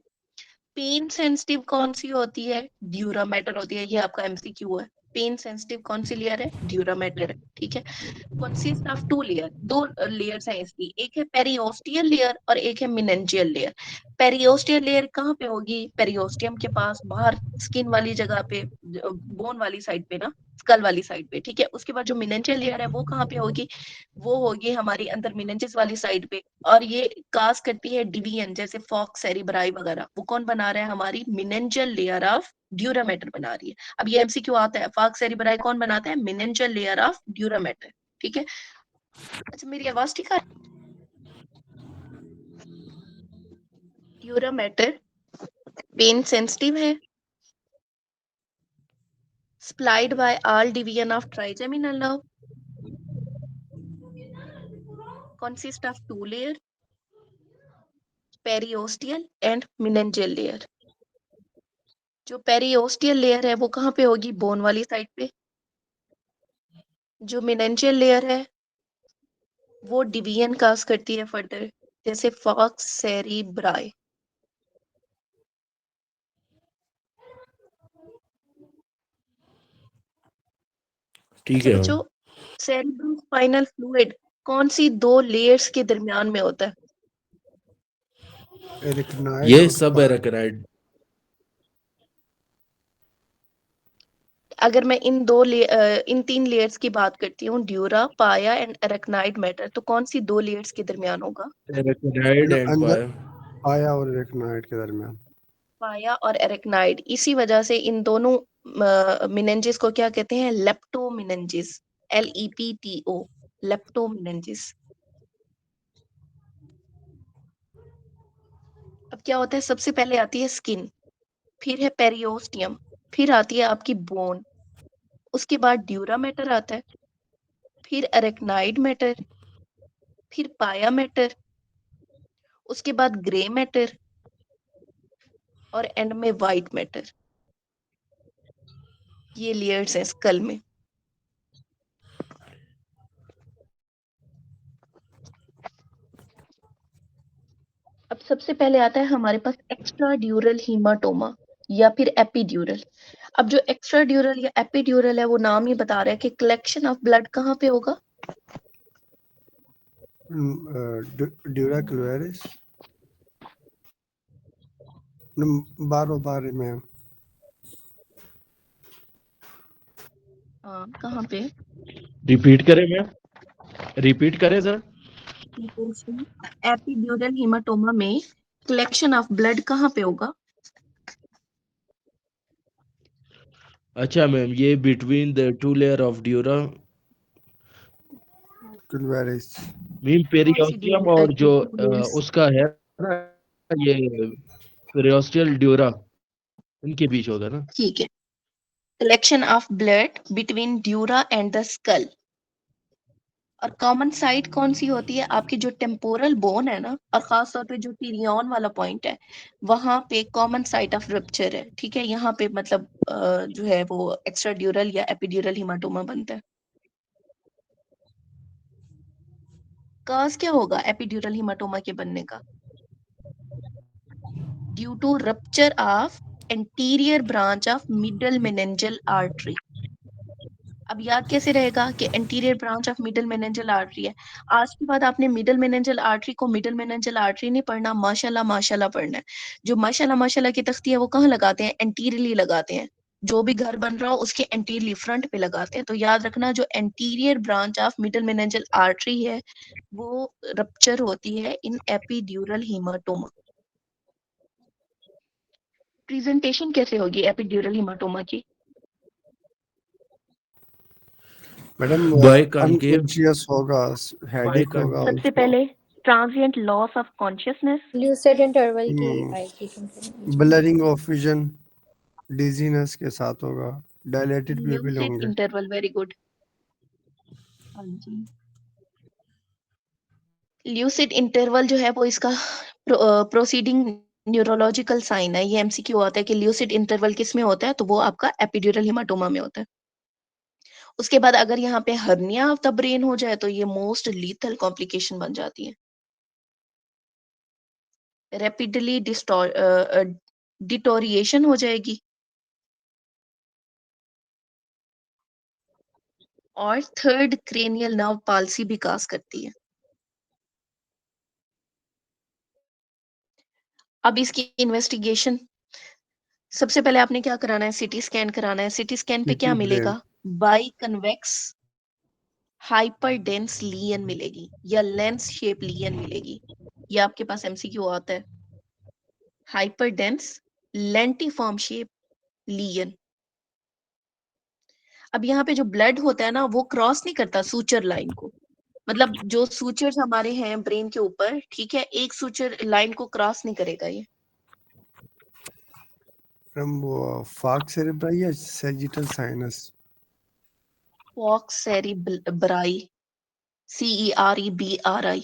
पेन सेंसिटिव कौन सी होती है? ड्यूरा मैटर होती है। ये आपका एमसीक्यू है। पेन सेंसिटिव कौन सी लेयर है? ड्यूरा मैटर है। ठीक है, कंसिस्ट ऑफ 2 लेयर, 2 लेयर्स हैं इसकी। एक है पेरियोस्टियल लेयर और एक है मिनेंजियल लेयर। पेरियोस्टियल लेयर कहाँ पे होगी? पेरियोस्टियम के पास, बाहर स्किन वाली जगह पे, बोन वाली साइड पे ना, स्कल वाली साइड पे। ठीक है, उसके बाद जो मिनेंजियल लेयर है वो कहाँ पे होगी? वो होगी हमारी अंदर मिनेंजिस वाली साइड पे। और ये काज करती है डिवीजन, जैसे फॉक्स सेरिब्राई वगैरह। वो कौन बना रहा है? हमारी मिनेंजियल लेयर ऑफ ड्यूरा मैटर बना रही है। अब ये एमसीक्यू आता है, फॉक्स सेरिब्राई कौन बनाता है? मिनेंजियल लेयर ऑफ ड्यूरा मैटर। ठीक है, अच्छा मेरी आवाज ठीक है? ड्यूरा मैटर पेन सेंसिटिव है, supplied by all division of trigeminal nerve, consist of 2 layer, periosteal and meningeal layer. जो पेरियोस्टियल लेयर है वो कहाँ पे होगी? बोन वाली साइड पे। जो मेनेंजियल लेयर है वो डिवीजन काज करती है फर्दर, जैसे फॉक्स सेरिब्राई। ठीक अच्छा है। बच्चों, सेरिब्रोस्पाइनल फ्लूइड कौन सी 2 लेयर्स के दरमियान में होता है? एरिकनाइड ये और सब है पाया। रेकनाइट। अगर मैं इन 3 लेयर्स की बात करती हूँ, ड्यूरा, पाया एंड एरेक्नाइड मैटर, तो कौन सी 2 लेयर्स के दरमियान होगा? रेकनाइट एंड अंदर पाया। पाया और एरिकनाइड के दरमियान। पाया और एरेक्नाइड। इसी वजह से इन दोनों मिनेंजिस को क्या कहते हैं? लेप्टोमिनेंजिस। LEPTO, लेप्टोमिनेंजिस। अब क्या होता है? सबसे पहले आती है स्किन, फिर है पेरियोस्टियम, फिर आती है आपकी बोन, उसके बाद ड्यूरा मैटर आता है, फिर एरेक्नाइड मैटर, फिर पाया मैटर, उसके बाद ग्रे मैटर और एंड में व्हाइट मैटर। ये लेयर्स हैं स्कल में। अब सबसे पहले आता है हमारे पास एक्स्ट्रा ड्यूरल हीमाटोमा या फिर एपिड्यूरल। अब जो एक्स्ट्रा ड्यूरल या एपिड्यूरल है, वो नाम ही बता रहा है कि कलेक्शन ऑफ ब्लड कहाँ पे होगा? ड्यूरा क्लोरेस बारों बारे में। हाँ, कहाँ पे? रिपीट करें मैम, रिपीट करें सर। एपिड्यूरल हीमाटोमा में कलेक्शन ऑफ ब्लड कहाँ पे होगा? अच्छा मैम, ये between the 2 layer of dura क्लोरेस। मीन कौन सी पेरियोस्टियम और जो layers? उसका है ना, ये पेरियोस्टियल ड्यूरा, इनके बीच होगा ना। ठीक है, collection of blood between dura and the skull और कॉमन साइट कौन सी होती है? आपकी जो टेम्पोरल बोन है ना, और खास तौर पे जो टिरियन वाला पॉइंट है, वहां पे कॉमन साइट ऑफ रप्चर है। ठीक है, यहाँ पे मतलब जो है वो एक्स्ट्राड्यूरल या एपिड्यूरल हिमाटोमा बनता है। कॉज क्या होगा एपिड्यूरल हिमाटोमा के बनने का? Due to rupture of anterior branch of middle meningeal artery. अब याद कैसे रहेगा कि anterior branch of middle meningeal artery है? आज के बाद आपने मिडल मेनेंजल आर्टरी को मिडल मेनेंजल आर्टरी नहीं पढ़ना, माशाल्लाह माशाल्लाह पढ़ना है। जो माशाल्लाह माशाल्लाह की तख्ती है वो कहाँ लगाते हैं? एंटीरियरली लगाते हैं। जो भी घर बन रहा हो उसके एंटीरियरली फ्रंट पे लगाते हैं। तो याद रखना, जो anterior branch of middle meningeal artery है वो रप्चर होती है इन एपिड्यूरल हीमाटोमा। प्रेजेंटेशन कैसे होगी एपिड्यूरल हीमाटोमा की? मैडम बाइकॉन्केव अनकॉन्शियस होगा, हेडेक होगा बाइकॉन्केव सबसे उसको। पहले transient loss of consciousness, lucid interval की आएगी confirmation. Blurring of vision, dizziness के साथ होगा, डायलेटेड पिupil ल्यूसिड होंगे। Interval, very good. हाँ जी, ल्यूसिड इंटरवल जो है वो इसका प्रोसीडिंग न्यूरोलॉजिकल साइन है। ये एमसीक्यू आता है कि ल्यूसिड इंटरवल किस में होता है, तो वो आपका एपिड्यूरल हिमाटोमा में होता है। उसके बाद अगर यहाँ पे हर्निया ऑफ द ब्रेन हो जाए तो ये मोस्ट लीथल कॉम्प्लिकेशन बन जाती है। रैपिडली डिटोरिएशन हो जाएगी और थर्ड क्रेनियल नर्व पाल्सी भी काज करती है। अब इसकी इन्वेस्टिगेशन, सबसे पहले आपने क्या कराना है? सीटी स्कैन कराना है। सीटी स्कैन पे क्या सिटी ब्रेन, मिलेगा? बाई कन्वेक्स हाइपरडेंस लीयन मिलेगी या लेंस शेप लीयन मिलेगी। ये आपके पास एमसीक्यू आता है, हाइपरडेंस लेंटिफॉर्म शेप लीयन। अब यहाँ पे जो ब्लड होता है ना वो क्रॉस नहीं करता सूचर लाइन को, मतलब जो सूचर्स हमारे हैं ब्रेन के ऊपर, ठीक है, एक सूचर लाइन को क्रॉस नहीं करेगा ये। फ्रॉम वो फाक सेरेब्राई या sagittal sinus. Falx cerebri, CEREBRI।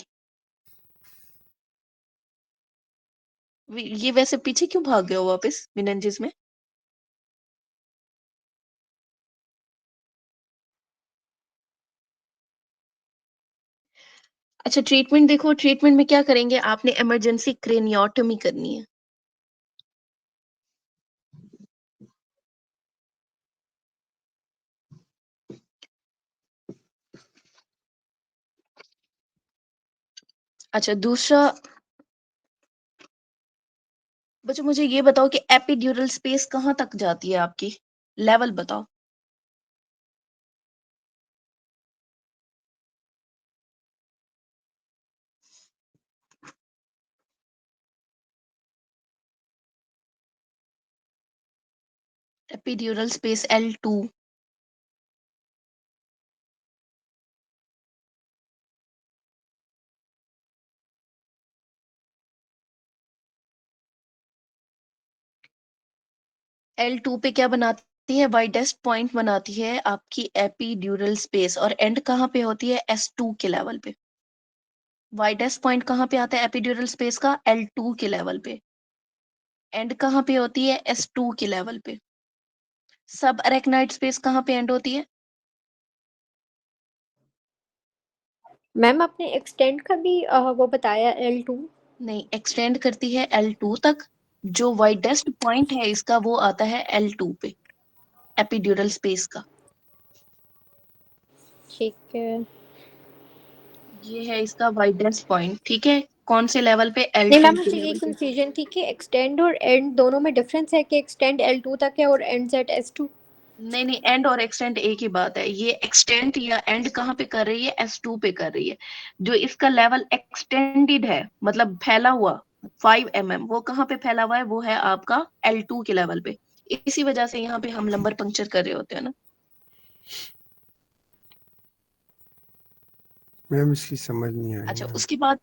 ये वैसे पीछे क्यों भाग गए हो वापस मेनिंजेस में? अच्छा, ट्रीटमेंट देखो, ट्रीटमेंट में क्या करेंगे? आपने इमरजेंसी क्रेनियोटोमी करनी है। अच्छा, दूसरा बच्चों मुझे ये बताओ कि एपिड्यूरल स्पेस कहाँ तक जाती है आपकी? लेवल बताओ। Epidural space L2। L2 पे क्या बनाती है? वाइडेस्ट पॉइंट बनाती है आपकी एपिड्यूरल स्पेस, और एंड कहाँ पे होती है? S2 के लेवल पे। वाइडेस्ट पॉइंट कहाँ पे आता है एपिड्यूरल स्पेस का? L2 के लेवल पे। एंड कहाँ पे होती है? S2 के लेवल पे। सब अरेक्नाइड स्पेस कहाँ पे एंड होती है? मैम आपने एक्सटेंड का भी वो बताया L2। नहीं, एक्सटेंड करती है L2 तक। जो वाइडेस्ट पॉइंट है इसका वो आता है L2 पे, एपिड्यूरल स्पेस का। ठीक है। ये है इसका वाइडेस्ट पॉइंट, ठीक है, कौन से लेवल पे? नहीं L2 मैम, के मुझे ये लेवल पे। कंफ्यूजन थी कि एक्सटेंड और एंड दोनों में डिफरेंस है कि एक्सटेंड L2 तक है और एंड एट S2। नहीं नहीं, एंड और एक्सटेंड एक ही बात है। ये एक्सटेंड या एंड कहाँ पे कर रही है? S2 पे कर रही है। जो इसका लेवल एक्सटेंडेड है, मतलब फैला हुआ 5 mm, वो कहाँ पे फैला हुआ है? वो है आपका L2 के लेवल पे। इसी वजह से यहाँ पे हम लंबर पंक्चर कर रहे होते हैं ना। मैम इसकी समझ नहीं आई अच्छा, मैम। उसके बाद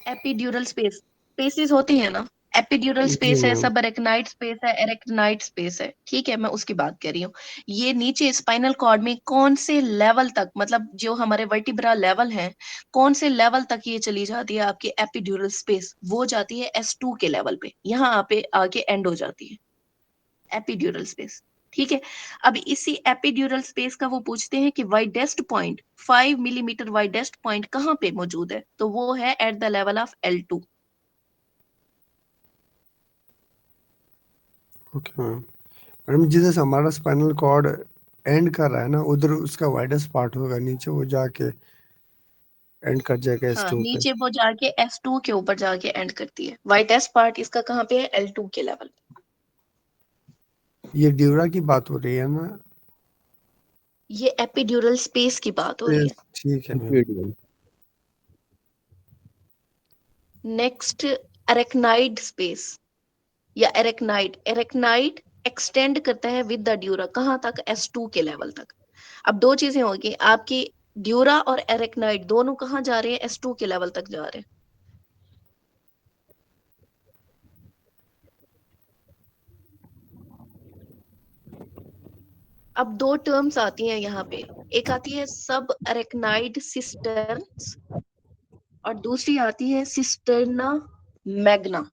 एपिड्यूरल स्पेस, स्पेसिस होती है ना, एपिड्यूरल जी स्पेस है, मैम। सब अरेक्नाइड स्पेस है, एरेक्नाइड स्पेस है, ठीक है, मैं उसकी बात कर रही हूँ। ये नीचे स्पाइनल कॉर्ड में कौन से लेवल तक, मतलब जो हमारे वर्टिब्रा लेवल है, कौन से लेवल तक ये चली जाती है आपकी एपिड्यूरल स्पेस, वो जाती है S2 के लेवल पे, यहाँ पे आके एंड हो जाती है एपिड्यूरल स्पेस, ठीक है। अब इसी एपिड्यूरल स्पेस का वो पूछते हैं कि widest point 5 millimetre widest point कहाँ पे मौजूद है, तो वो है at the level of L2। Okay ma'am. Madam जिधर से हमारा स्पाइनल कॉर्ड एंड कर रहा है ना, उधर उसका वाइडेस्ट पार्ट होगा, नीचे वो जाके एंड कर जाएगा हाँ, S2 पे। नीचे वो जाके S2 के ऊपर जाके एंड करती है। वाइडेस्ट पार्ट इसका कहाँ पे है, L2 के लेवल। ये ड्यूरा की बात हो रही है ना? ये एपिड्यूरल स्पेस की बात हो रही है। ठीक है ma'am. Epidural. Next arachnid space या एरेक्नाइड, एरेक्नाइड एक्सटेंड करता है विद द ड्यूरा, कहाँ तक, S2 के लेवल तक। अब दो चीजें होगी आपकी, ड्यूरा और एरेक्नाइड दोनों कहाँ जा रहे हैं, S2 के लेवल तक जा रहे हैं। अब दो टर्म्स आती हैं यहाँ पे, एक आती है सब एरेक्नाइड सिस्टर्न्स और दूसरी आती है सिस्टर्ना मैग्ना।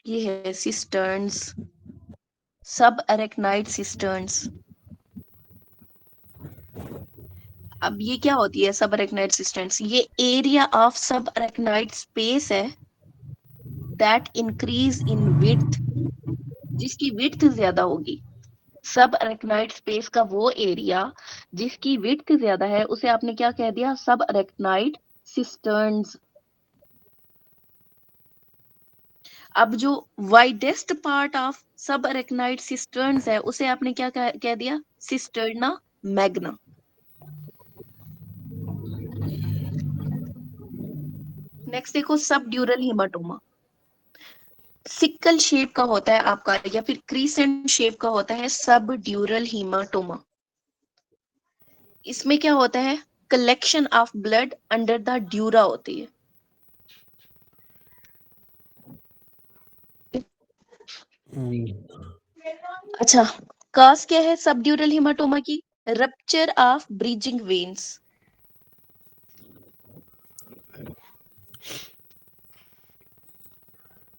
ये है सिस्टर्न्स, सब एरेक्नाइड सिस्टर्न्स। अब ये क्या होती है सब एरेक्नाइड सिस्टर्न्स, ये एरिया ऑफ सब एरेक्नाइड स्पेस है दैट इंक्रीज इन विड्थ, जिसकी विड्थ ज्यादा होगी। सब अरेक्नाइड स्पेस का वो एरिया जिसकी विड्थ ज्यादा है उसे आपने क्या कह दिया, सब अरेक्नाइड सिस्टर्न्स। अब जो वाइडेस्ट पार्ट ऑफ सब अरेक्नाइड सिस्टर्न्स है उसे आपने क्या कह दिया, सिस्टर्ना मैग्ना। नेक्स्ट देखो सब ड्यूरल हीमाटोमा, सिक्कल शेप का होता है आपका या फिर क्रीसेंट शेप का होता है सब ड्यूरल हीमाटोमा। इसमें क्या होता है, collection of blood under the dura होती है। अच्छा, काज क्या है सब ड्यूरल हीमाटोमा की, रप्चर ऑफ ब्रीजिंग वेन्स।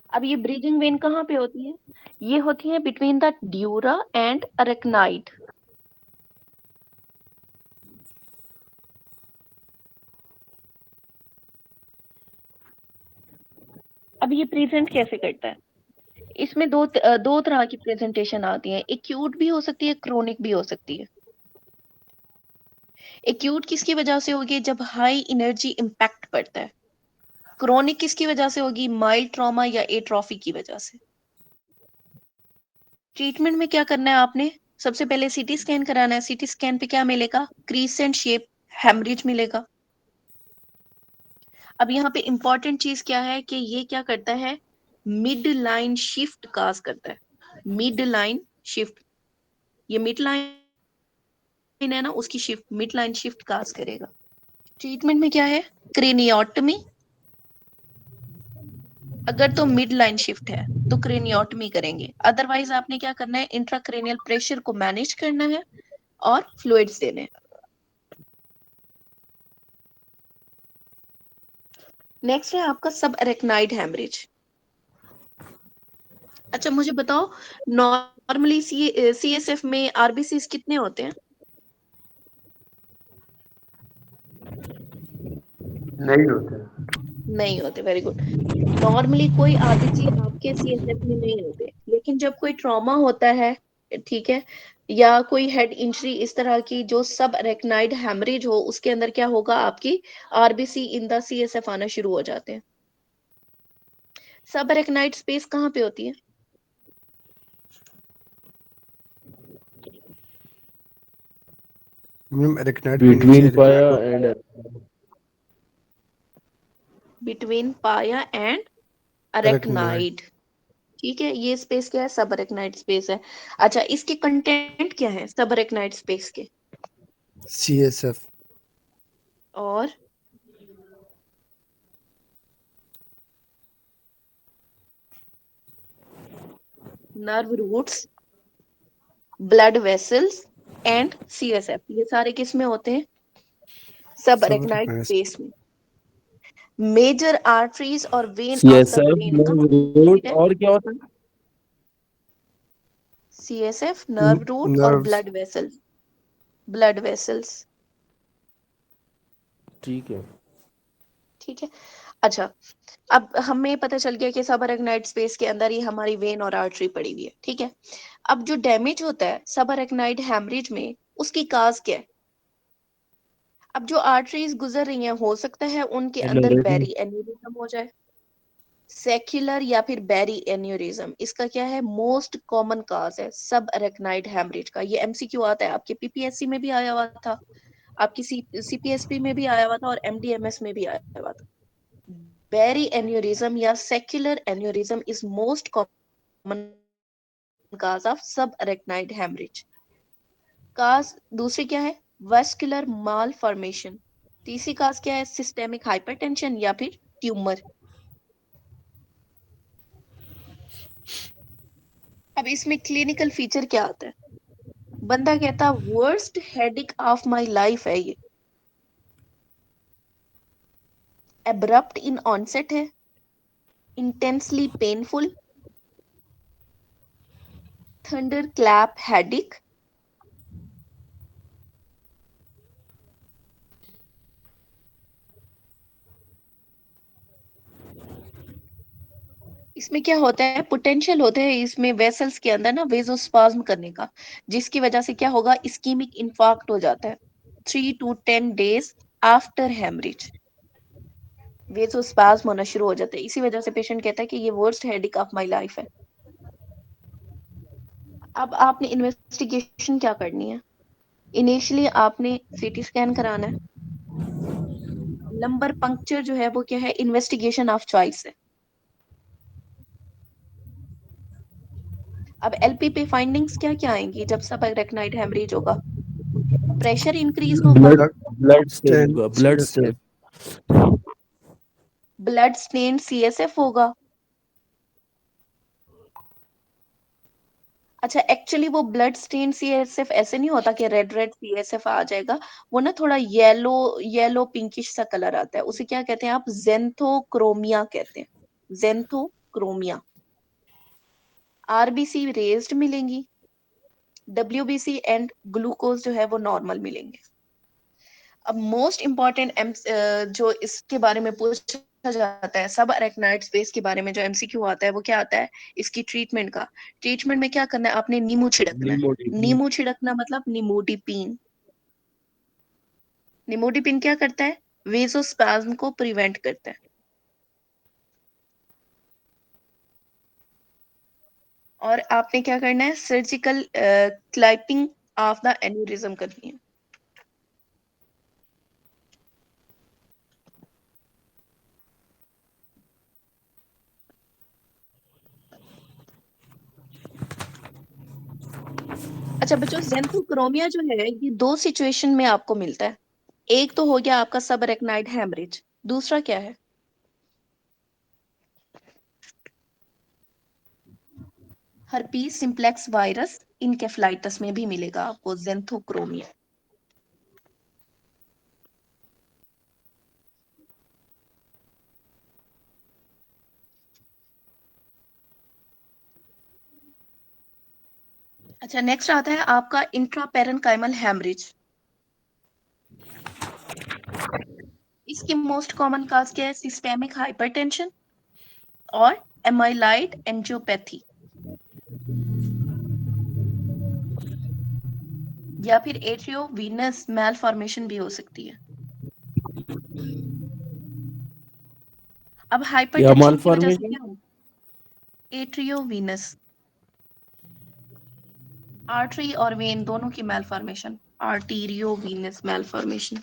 अब ये ब्रीजिंग वेन कहाँ पे होती है, ये होती है बिटवीन द ड्यूरा एंड अरेक्नाइड। अब ये प्रेजेंट कैसे करता है, इसमें दो तरह की प्रेजेंटेशन आती है, एक्यूट भी हो सकती है, क्रोनिक भी हो सकती है। एक्यूट किसकी वजह से होगी, जब हाई एनर्जी इंपैक्ट पड़ता है। क्रोनिक किसकी वजह से होगी, माइल्ड ट्रॉमा या एट्रोफी की वजह से। ट्रीटमेंट में क्या करना है आपने, सबसे पहले सीटी स्कैन कराना है, सीटी स्कैन पे क्या मिलेगा, क्रीसेंट शेप हेमरेज मिलेगा। अब यहाँ पे इंपॉर्टेंट चीज क्या है कि ये क्या करता है, मिड लाइन शिफ्ट काज करता है, मिड लाइन शिफ्ट, ये मिड लाइन है ना, उसकी शिफ्ट मिड लाइन शिफ्ट काज करेगा। ट्रीटमेंट में क्या है, क्रेनियोटमी, अगर तो मिड लाइन शिफ्ट है तो क्रेनियोटमी करेंगे, अदरवाइज आपने क्या करना है, इंट्राक्रेनियल प्रेशर को मैनेज करना है और फ्लूइड्स देने हैं। नेक्स्ट है आपका सब एरेक्नाइड हेमरेज। अच्छा मुझे बताओ, नॉर्मली CSF में आरबीसीज कितने होते हैं, नहीं होता। नहीं होते, वेरी गुड। नॉर्मली कोई आरबीसी आपके CSF में नहीं होते, लेकिन जब कोई ट्रॉमा होता है, ठीक है, या कोई हेड इंजरी इस तरह की जो सब अरेक्नाइड हेमरेज हो, उसके अंदर क्या होगा, आपकी आरबीसी इन द CSF आना शुरू हो जाते हैं। सब अरेक्नाइड स्पेस कहाँ पे होती है, मैम एरेक्नाइड के नीचे Between paya and बिटवीन पाया एंड एरेक्नाइड। अरेक्नाइड, ठीक है, ये स्पेस क्या है, सब अरेक्नाइड स्पेस है। अच्छा इसके कंटेंट क्या है सब अरेक्नाइड स्पेस के, CSF, और nerve roots, blood vessels and CSF, ये सारे किस में होते हैं? सब अरेक्नाइड subarachnoid स्पेस में। मेजर आर्टरीज और vein of the CSF, brain कहाँ nerve लोकेटेड root है? और क्या होता है? CSF, नर्व रूट और nerves. Blood vessels. Blood vessels, ठीक है। ठीक है। अच्छा, अब हमें पता चल गया कि सब अरेक्नाइड स्पेस के अंदर ही हमारी वेन और आर्टरी पड़ी हुई है, ठीक है। अब जो डैमेज होता है सब अरेक्नाइड हैमरेज में, उसकी काज क्या है? अब जो आर्टरीज गुजर रही हैं, हो सकता है उनके अंदर Aneurysm. बैरी एन्यूरिज्म हो जाए, सेक्युलर या फिर बैरी एन्यूरिज्म। इसका क्या है? मोस्ट कॉमन काज है सब अरेक्नाइड हैमरेज का। ये MCQ आता है, आपके PPSC में भी आया हुआ था, आपकी CPSP में भी आया हुआ था, और MDMS में भी आया हुआ था। बैरी एन्यूरिज्म या secular aneurysm is most common cause of सब अरेक्नाइड हैमरेज। काज दूसरी क्या है? वेस्कुलर माल फॉर्मेशन। तीसरी काज क्या है? सिस्टेमिक हाइपरटेंशन या फिर ट्यूमर। अब इसमें क्लिनिकल फीचर क्या आता है? बंदा कहता worst headache of my life है ये, एब्रप्ट इन ऑनसेट है, intensely painful, thunder clap headache, इसमें क्या होता है? पोटेंशियल होता है इसमें वेसल्स के अंदर ना वेजोस्पाज्म करने का, जिसकी वजह से क्या होगा? इस्कीमिक इंफार्क्ट हो जाता है 3 to 10 days आफ्टर हेमरेज। वेजोस्पाज्म होना शुरू हो जाता है, इसी वजह से पेशेंट कहता है कि ये worst headache of my life है। अब आपने इन्वेस्टिगेशन क्या करनी है? इनिशियली आपने CT स्कैन कराना है। लंबर पंक्चर जो है वो क्या है? इन्वेस्टिगेशन ऑफ चॉइस है। अब LP पे फाइंडिंग्स क्या क्या आएंगी जब सब अरेक्नाइड हेमरेज होगा? प्रेशर इंक्रीज होगा, Blood, blood stain Stent, होगा, blood CSF. stain. Blood stain CSF होगा। अच्छा, एक्चुअली वो ब्लड स्टेन CSF ऐसे नहीं होता कि रेड रेड CSF आ जाएगा, वो ना थोड़ा येलो येलो पिंकिश सा कलर आता है, उसे क्या कहते हैं आप? जेंथोक्रोमिया कहते हैं, जेंथोक्रोमिया। RBC रेज्ड मिलेंगी, WBC एंड ग्लूकोज जो है वो नॉर्मल मिलेंगे। अब मोस्ट इंपॉर्टेंट जो इसके बारे में पूछा जाता है सब अरेक्नाइड स्पेस के बारे में, जो MCQ आता है वो क्या आता है? इसकी ट्रीटमेंट का। ट्रीटमेंट में क्या करना है? आपने नींबू छिड़कना है। Pneumothorax. नींबू छिड़कना मतलब निमोडिपिन। निमोडिपिन क्या करता है? वेजोस्पाज्म को प्रिवेंट करता है। और आपने क्या करना है? Surgical clapping of the aneurysm करनी है। अच्छा बच्चों, जेंथोक्रोमिया जो है ये दो सिचुएशन में आपको मिलता है। एक तो हो गया आपका सब अरेक्नाइड हैमरेज, दूसरा क्या है? हर्पीस सिंप्लेक्स वायरस इनकेफ्लाइटिस में भी मिलेगा आपको जेंथोक्रोमिया। अच्छा, नेक्स्ट आता है आपका इंट्रापेरेन्काइमल हैमरेज। इसकी मोस्ट कॉमन काज क्या है? सिस्टेमिक हाइपरटेंशन और एमाइलाइड एंजियोपैथी, या फिर एट्रियो वीनस मैलफॉर्मेशन भी हो सकती है। अब क्या हाइपरटेंशन की वजह से malformation? क्या होगा? एट्रियो वीनस, आर्टरी और वेन दोनों की मैलफॉर्मेशन, आर्टीरियो वीनस मैलफॉर्मेशन।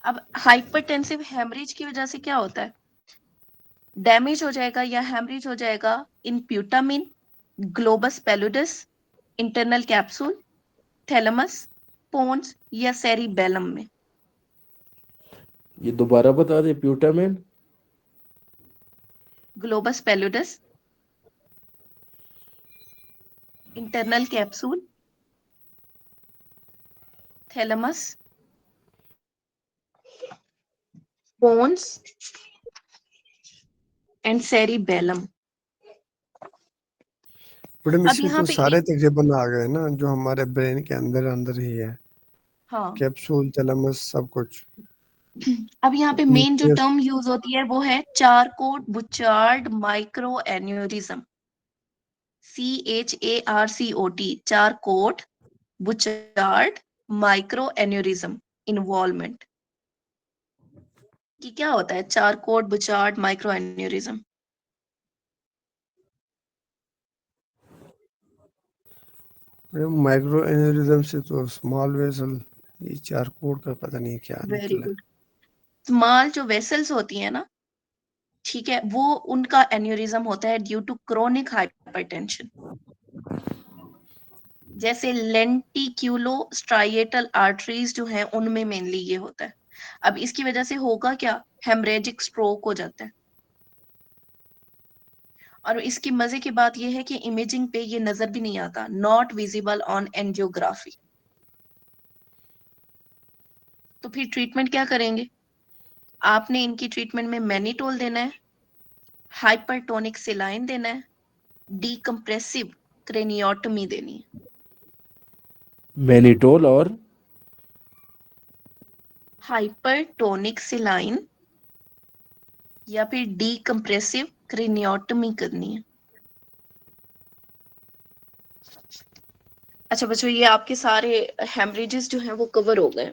अब हाइपरटेंसिव हेमरेज की वजह से क्या होता है? डैमेज हो जाएगा या हेमरेज हो जाएगा in putamen, globus pallidus, internal capsule, thalamus, pons या सेरिबेलम में? ये दोबारा बता दे, putamen. Globus pallidus, internal capsule, thalamus, pons and cerebellum. Madam अब इसमें यहाँ तो पे सारे तकरीबन आ गए ना, जो हमारे ब्रेन के अंदर अंदर ही है, हाँ, कैप्सूल, थैलेमस, सब कुछ। अब यहाँ पे मेन जो न्यूक्लियस। टर्म यूज होती है वो है Charcot Bouchard micro aneurysm, CHARCOT, Charcot Bouchard micro aneurysm involvement. कि क्या होता है Charcot Bouchard micro aneurysm? Madam micro aneurysm से तो स्मॉल वेसल, ये चार कोड का पता नहीं क्या वेरी निकला। गुड। स्मॉल जो वेसल्स होती है ना, ठीक है, वो उनका एन्यूरिज्म होता है ड्यू टू क्रोनिक हाइपरटेंशन। जैसे लेंटिक्यूलो स्ट्राइएटल आर्टरीज जो है उनमें मेनली ये होता है। अब इसकी वजह से होगा क्या, हेमरेजिक स्ट्रोक हो जाता है। और इसकी मजे की बात यह है कि इमेजिंग पे ये नजर भी नहीं आता, नॉट विजिबल ऑन एंजियोग्राफी। तो फिर ट्रीटमेंट क्या करेंगे? आपने इनकी ट्रीटमेंट में मैनिटोल देना है, हाइपरटोनिक सेलाइन देना है, डीकम्प्रेसिव क्रेनियोटमी देनी है। मैनिटोल और हाइपरटोनिक सेलाइन या फिर डीकम्प्रेसिव क्रेनियोटमी करनी है। अच्छा बच्चों, ये आपके सारे हेमरेजेस जो हैं वो कवर हो गए।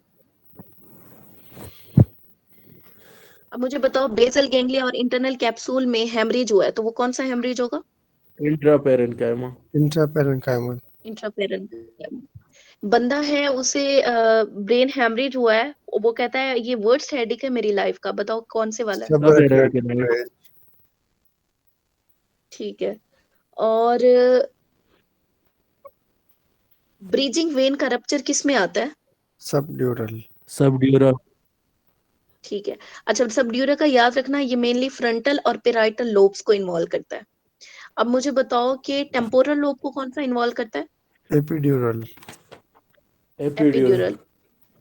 अब मुझे बताओ, बेसल गैंग्लिया और इंटरनल कैप्सूल में हेमरेज हुआ है तो वो कौन सा हेमरेज होगा? इंट्रापेरेन्काइमा। इंट्रापेरेन्काइमल। इंट्रापेरन। बंदा है उसे ब्रेन हेमरेज हुआ है, वो कहता है ये वर्स्ट हेडेक है मेरी लाइफ का, बताओ कौन से वाला है? सब सब ठीक है। और ब्रीजिंग वेन का रप्चर किस में आता है? ड्यूरल। सब ड्यूरा। ठीक है। अच्छा, सबड्यूरा का याद रखना, ये मेनली फ्रंटल और पेराइटल लोब्स को इन्वॉल्व करता है। अब मुझे बताओ कि टेम्पोरल लोब को कौन सा इन्वॉल्व करता है? Epidural. Epidural. Epidural.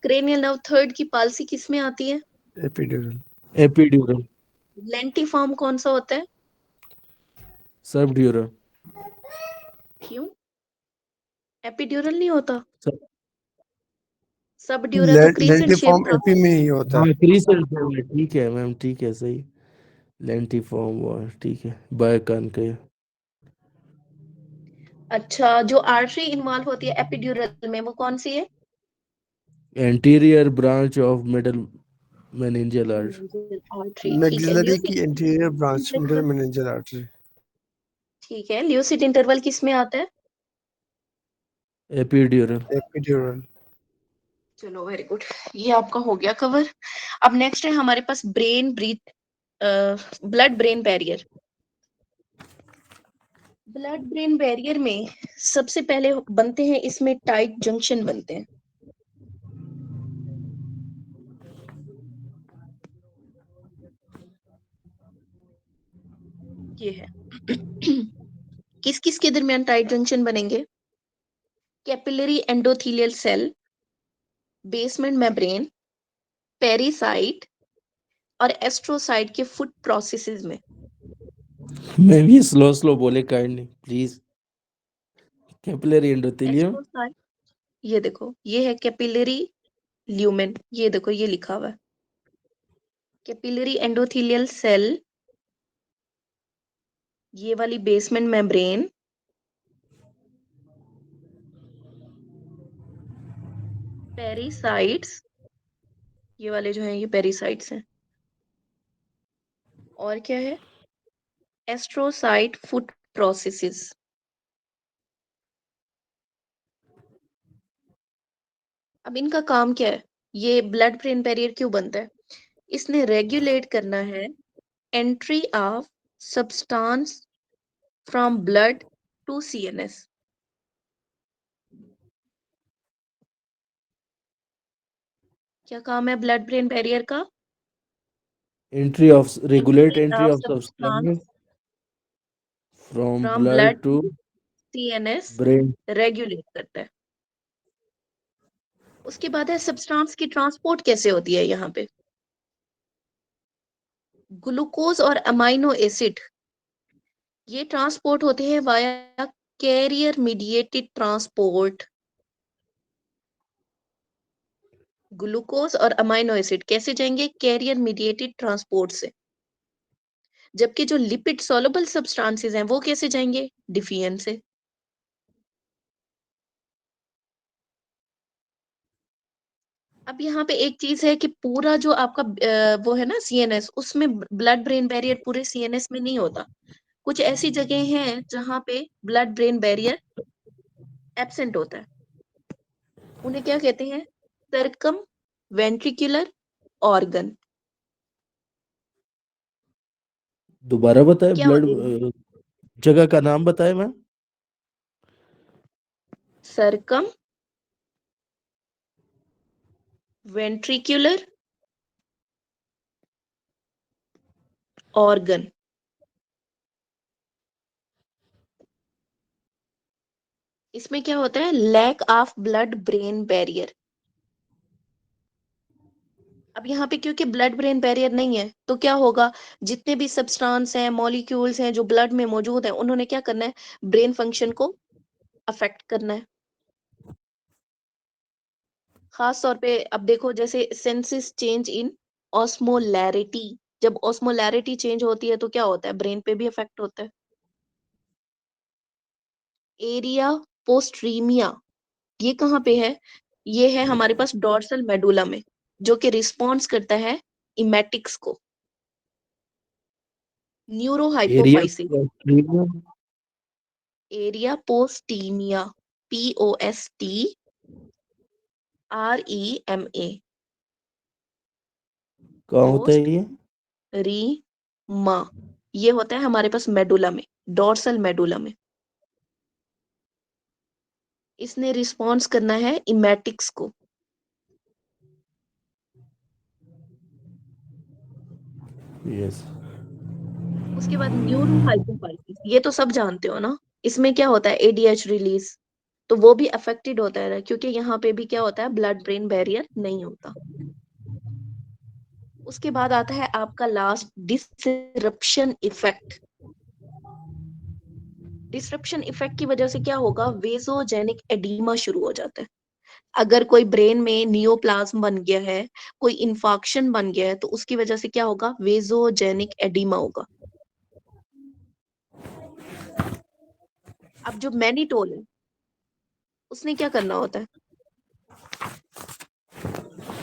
Cranial nerve third की पाल्सी किस में आती है? एपिड्यूरल। एपिड्यूरल। लेंटिफॉर्म कौन सा होता है? सब ड्यूरा। क्यों एपिड्यूरल नहीं होता? सब। सबड्यूरा तो क्रीसेंट शेप लेंटिफॉर्म था। एपी में ही होता हाँ है। क्रीसेंट फॉर्म है, ठीक है मैम, ठीक है सही। लेंटिफॉर्म हुआ, ठीक है, बायकान के। अच्छा, जो आर्टरी इन्वॉल्व होती है एपिड्यूरल में वो कौन सी है? Anterior branch of middle meningeal artery. Artery, ठीक है। मैक्सिलरी की lucid anterior branch, middle interval, meningeal artery. ठीक है। ल्यूसिड इंटरवल किस में आता है? एपिड्यूरल। एपिड्यूरल। चलो वेरी गुड, ये आपका हो गया कवर। अब नेक्स्ट है हमारे पास brain breath blood brain barrier. Blood brain barrier में सबसे पहले बनते हैं, इसमें टाइट जंक्शन बनते हैं। ये है किस किस के दरमियान टाइट जंक्शन बनेंगे? Capillary endothelial cell, basement membrane, pericyte और एस्ट्रोसाइट के फुट प्रोसेसेस में। मैम ये स्लो स्लो बोले kindly please. Capillary endothelium. Astrocyte, ये देखो ये है कैपिलरी ल्यूमेन, ये देखो ये लिखा हुआ है कैपिलरी एंडोथेलियल सेल, ये वाली बेसमेंट मेम्ब्रेन, पेरिसाइट्स, ये वाले जो हैं ये पेरिसाइट्स हैं, और क्या है, एस्ट्रोसाइट फुट प्रोसेसेस। अब इनका काम क्या है? ये ब्लड ब्रेन बैरियर क्यों बनता है? इसने रेगुलेट करना है entry of substance from blood to CNS। क्या काम है ब्लड ब्रेन बैरियर का? Entry of regulate Entry entry of of substance substance from from blood blood to to CNS brain. Regulate करता है। उसके बाद है सब्सटेंस की ट्रांसपोर्ट कैसे होती है यहाँ पे? ग्लूकोज और अमाइनो एसिड ये ट्रांसपोर्ट होते हैं via carrier mediated transport. Glucose और अमाइनो एसिड कैसे जाएंगे? कैरियर मीडिएटेड ट्रांसपोर्ट से। जबकि जो लिपिड सॉल्युबल सब्सटेंसेस हैं वो कैसे जाएंगे? डिफियन से। अब यहाँ पे एक चीज है कि पूरा जो आपका वो है ना CNS, उसमें ब्लड ब्रेन बैरियर पूरे CNS में नहीं होता। कुछ ऐसी जगह हैं जहां पे ब्लड ब्रेन बैरियर एब्सेंट होता है। उन्हें क्या कहते हैं? Circum ventricular organ. दोबारा बताए क्या ब्लड होते हैं? जगह का नाम बताए मैम। Circum ventricular organ. इसमें क्या होता है? Lack of blood brain barrier. अब यहाँ पे क्योंकि ब्लड ब्रेन बैरियर नहीं है तो क्या होगा? जितने भी सब्सटेंस हैं, मॉलिक्यूल्स हैं जो ब्लड में मौजूद हैं, उन्होंने क्या करना है? ब्रेन फंक्शन को अफेक्ट करना है। खास तौर पे अब देखो, जैसे सेंसिस चेंज इन ऑस्मोलैरिटी। जब ऑस्मोलैरिटी चेंज होती है तो क्या होता है? ब्रेन पे भी इफेक्ट होता है। एरिया पोस्ट्रीमिया ये कहाँ पे है? ये है हमारे पास डोर्सल मेडुला में, जो कि रिस्पॉन्स करता है इमेटिक्स को। Neuro area hypophysis. Area postrema, POSTREMA। कहाँ होता है पोस्ट ये? रीमा ये होता है हमारे पास मेडुला में, डोर्सल मेडुला में। इसने रिस्पॉन्स करना है इमेटिक्स को। यस। उसके बाद न्यूरो हाइपोफाइसिस ये तो सब जानते हो ना। इसमें क्या होता है? ADH release. तो वो भी अफेक्टेड होता है क्योंकि यहाँ पे भी क्या होता है? ब्लड ब्रेन बैरियर नहीं होता। उसके बाद आता है आपका last, disruption effect. Disruption effect की वजह से क्या होगा? वेसोजेनिक एडीमा शुरू हो जाता है। अगर कोई ब्रेन में नियोप्लाज्म बन गया है, कोई इंफाक्शन बन गया है, तो उसकी वजह से क्या होगा? वेसोजेनिक एडीमा होगा। अब जो मैनिटोल है उसने क्या करना होता है?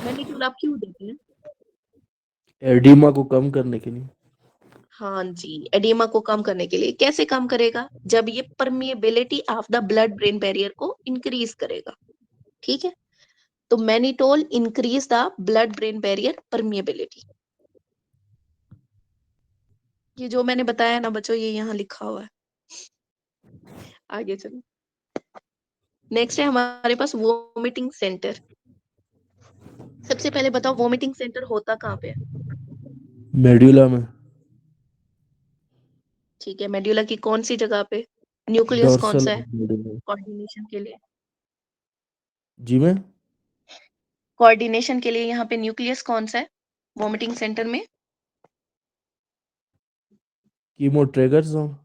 मैनिटोल आप क्यों देते हैं? एडिमा को कम करने के लिए। हाँ जी, एडिमा को कम करने के लिए। कैसे कम करेगा? जब ये permeability of the blood brain barrier को इंक्रीज करेगा। ठीक है, तो mannitol increase the blood brain barrier permeability. ये जो मैंने बताया ना बच्चों, ये यहाँ लिखा हुआ है। आगे चलो। नेक्स्ट है हमारे पास वोमिटिंग सेंटर। सबसे पहले बताओ वोमिटिंग सेंटर होता कहाँ पे है? मेडुला में। ठीक है, मेड्यूला की कौन सी जगह पे? न्यूक्लियस कौन डोर्सल सा है मेडुला। कोऑर्डिनेशन के लिए? जी में कोऑर्डिनेशन के लिए यहाँ पे न्यूक्लियस कौन सा है वोमिटिंग सेंटर में? Chemo trigger zone.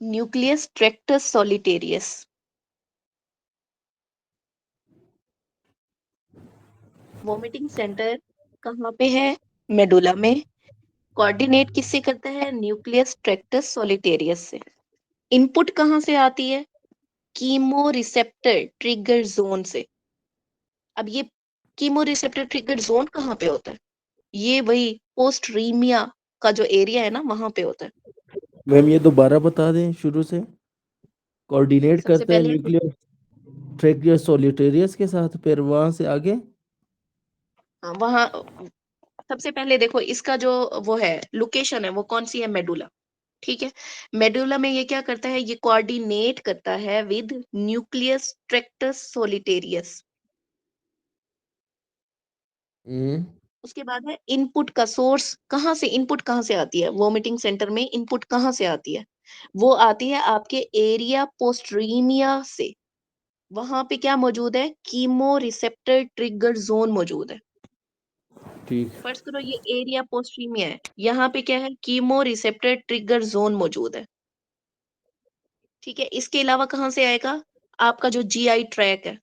Nucleus tractus solitarius. Vomiting centre कहाँ पे है? मेडुला में। कोऑर्डिनेट किससे करता है? न्यूक्लियस ट्रैक्टस सॉलिटेरियस से। इनपुट कहाँ से आती है? कीमो रिसेप्टर ट्रिगर जोन से। अब ये कीमो रिसेप्टर ट्रिगर जोन कहाँ पे होता है? ये वही पोस्ट्रीमिया का जो एरिया है ना, वहां पे होता है। मैम ये दोबारा बता दें शुरू से। कोऑर्डिनेट सबसे करता है पहले न्यूक्लियर ट्रैकियर सोलिटेरियस के साथ, फिर वहां से आगे। वहां सबसे पहले देखो इसका जो वो है लोकेशन है वो कौन सी है? मेडुला। ठीक है। मेडुला में ये क्या करता है, ये कोऑर्डिनेट करता है विद न्यूक्लियस ट्रैक्टस सोलिटेरियस। हम्म उसके बाद है इनपुट का सोर्स, कहाँ से इनपुट कहाँ से आती है, वोमिटिंग सेंटर में इनपुट कहाँ से आती है, वो आती है आपके एरिया पोस्ट्रीमिया से। वहां पे क्या मौजूद है, कीमो रिसेप्टर ट्रिगर जोन मौजूद है। ठीक। फर्स्ट करो, ये एरिया पोस्ट्रीमिया है, यहाँ पे क्या है, कीमो रिसेप्टर ट्रिगर जोन मौजूद है। ठीक है, इसके अलावा कहाँ से आएगा, आपका जो जीआई ट्रैक है,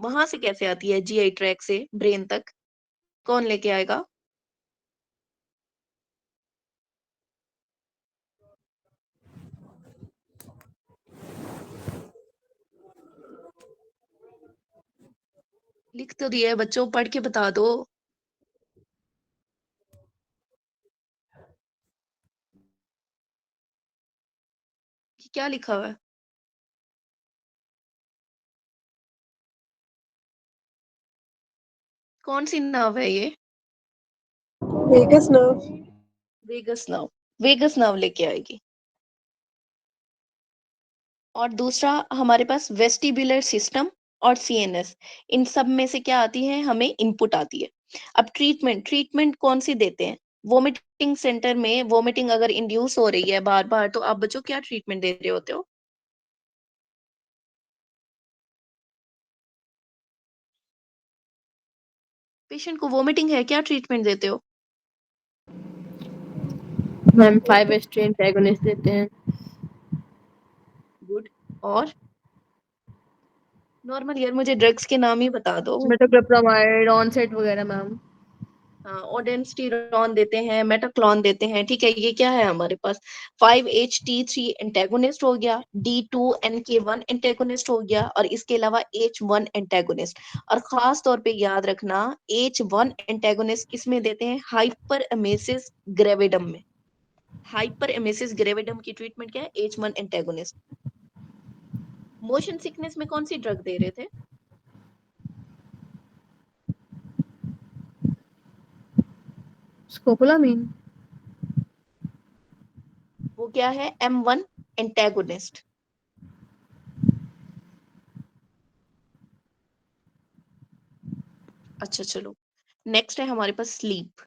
वहां से कैसे आती है, जीआई ट्रैक से ब्रेन तक कौन लेके आएगा। लिख तो दिया है बच्चों, पढ़ के बता दो। कि क्या लिखा हुआ है, कौन सी नाव है ये, वेगस नर्व। वेगस नाव, वेगस नाव लेके आएगी। और दूसरा हमारे पास वेस्टिबुलर सिस्टम और सीएनएस, इन सब में से क्या आती है, हमें इनपुट आती है। अब ट्रीटमेंट, ट्रीटमेंट कौन सी देते हैं, वोमिटिंग सेंटर में वोमिटिंग अगर इंड्यूस हो रही है बार बार, तो आप बच्चों क्या ट्रीटमेंट दे रहे होते हो, पेशेंट को वोमिटिंग है, क्या ट्रीटमेंट देते हो। मैम 5-HT एंटागोनिस्ट देते हैं। गुड। और नॉर्मल यार, मुझे ड्रग्स के नाम ही बता दो। मेटोक्लोप्रामाइड, ऑनसेट वगैरह मैम। हाँ, ओडेंस्टीरॉन देते हैं, मेटाक्लॉन देते हैं। ठीक है, ये क्या है हमारे पास, 5-HT3 एंटेगोनिस्ट हो गया, D2NK1 एंटेगोनिस्ट हो गया, और इसके अलावा H1 एंटेगोनिस्ट। और खास तौर पे याद रखना, H1 एंटेगोनिस्ट किसमें देते हैं, हाइपर एमेसिस ग्रेविडम में। हाइपर एमेसिस ग्रेविडम की ट्रीटमेंट क्या है, H1 एंटेगोनिस्ट। मोशन सिकनेस में कौन सी ड्रग दे रहे थे, स्कोपोलामीन। वो क्या है, M1 एंटेगोनिस्ट। अच्छा चलो, नेक्स्ट है हमारे पास स्लीप।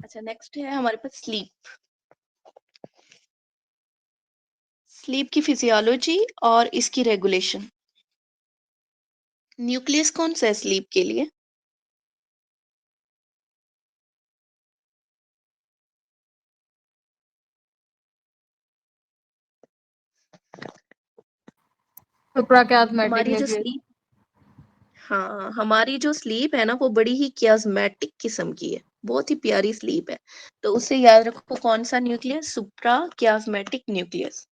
अच्छा, नेक्स्ट है हमारे पास स्लीप। स्लीप की फिजियोलॉजी और इसकी रेगुलेशन। न्यूक्लियस कौन सा है स्लीप के लिए, सुप्राकियास्मेटिक हमारी जो न्यूक्लियस। स्लीप, हाँ हमारी जो स्लीप है ना, वो बड़ी ही कियास्मेटिक किस्म की है, बहुत ही प्यारी स्लीप है। तो उससे याद रखो कौन सा न्यूक्लियस, सुप्रा कियास्मेटिक न्यूक्लियस।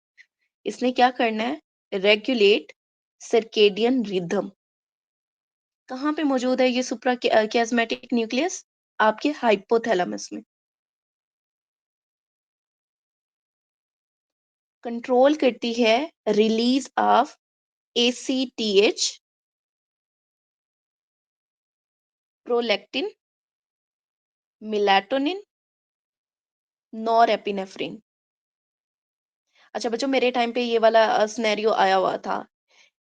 इसने क्या करना है, रेगुलेट सर्केडियन रिदम। कहाँ पे मौजूद है ये सुप्रा कियास्मेटिक न्यूक्लियस, आपके हाइपोथैलेमस में। कंट्रोल करती है release of ACTH, prolactin, melatonin, norepinephrine. अच्छा बच्चों, मेरे टाइम पे ये वाला सिनेरियो आया हुआ था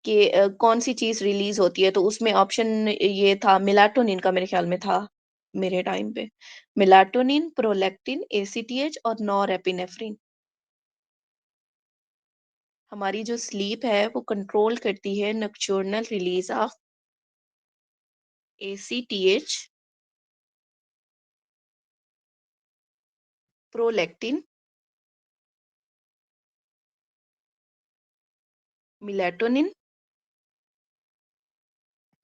कि कौन सी चीज रिलीज होती है, तो उसमें ऑप्शन ये था मेलाटोनिन का, मेरे ख्याल में था मेरे टाइम पे, मेलाटोनिन, प्रोलैक्टिन, ACTH और नॉरएपिनेफ्रिन। हमारी जो स्लीप है वो कंट्रोल करती है nocturnal release of ACTH, prolactin, melatonin,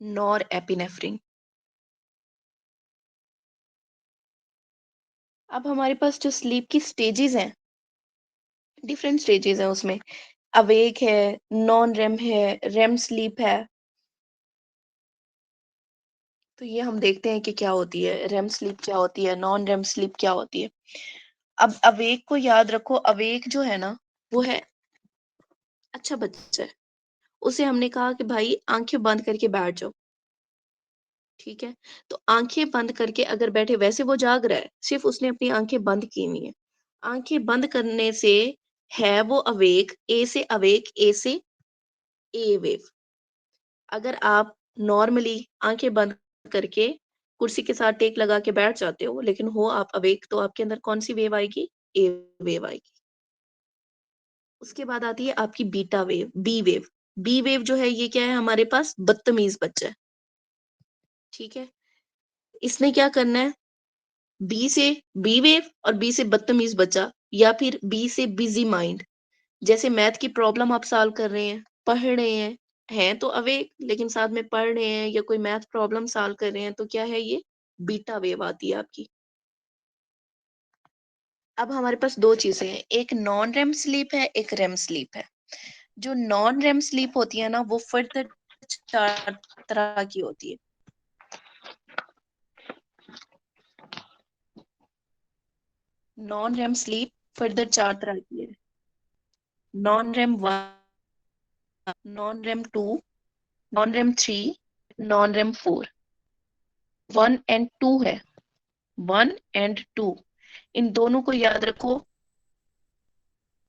norepinephrine. अब हमारे पास जो स्लीप की स्टेजेस हैं, डिफरेंट स्टेजेस हैं उसमें, अवेक है, नॉन रेम है, रेम स्लीप है। तो ये हम देखते हैं कि क्या होती है, रेम स्लीप क्या होती है, नॉन रेम स्लीप क्या होती है। अब अवेक को याद रखो, अवेक जो है ना, वो है अच्छा बच्चा है, उसे हमने कहा कि भाई आंखें बंद करके बैठ जाओ, ठीक है, तो आंखें बंद करके अगर बैठे, वैसे वो जाग रहा है, सिर्फ उसने अपनी आंखें बंद की हुई है। आंखें बंद करने से है वो अवेक, ए से अवेक, ए से ए वेव। अगर आप नॉर्मली आंखें बंद करके कुर्सी के साथ टेक लगा के बैठ जाते हो, लेकिन हो आप अवेक, तो आपके अंदर कौन सी वेव आएगी? ए वेव आएगी। उसके बाद आती है आपकी beta wave, B wave. B wave जो है ये क्या है हमारे पास? बदतमीज बच्चा है। ठीक है, इसने क्या करना है? बी से बी वेव और बी से बदतमीज बच्चा, या फिर बी से बिजी माइंड। जैसे मैथ की प्रॉब्लम आप सॉल्व कर रहे हैं, पढ़ रहे हैं तो अवेक, लेकिन साथ में पढ़ रहे हैं या कोई मैथ प्रॉब्लम सॉल्व कर रहे हैं, तो क्या है ये? बीटा वेव आती है आपकी। अब हमारे पास दो चीजें हैं, एक नॉन रेम स्लीप है, एक रेम स्लीप है। जो नॉन रेम स्लीप होती है ना, वो फर्दर 4 तरह की होती है। नॉन रेम स्लीप फर्दर 4 तरह की है। Non RAM 1, non RAM 2, non RAM 3, non RAM 4। 1 and 2 है, 1 एंड 2, इन दोनों को याद रखो।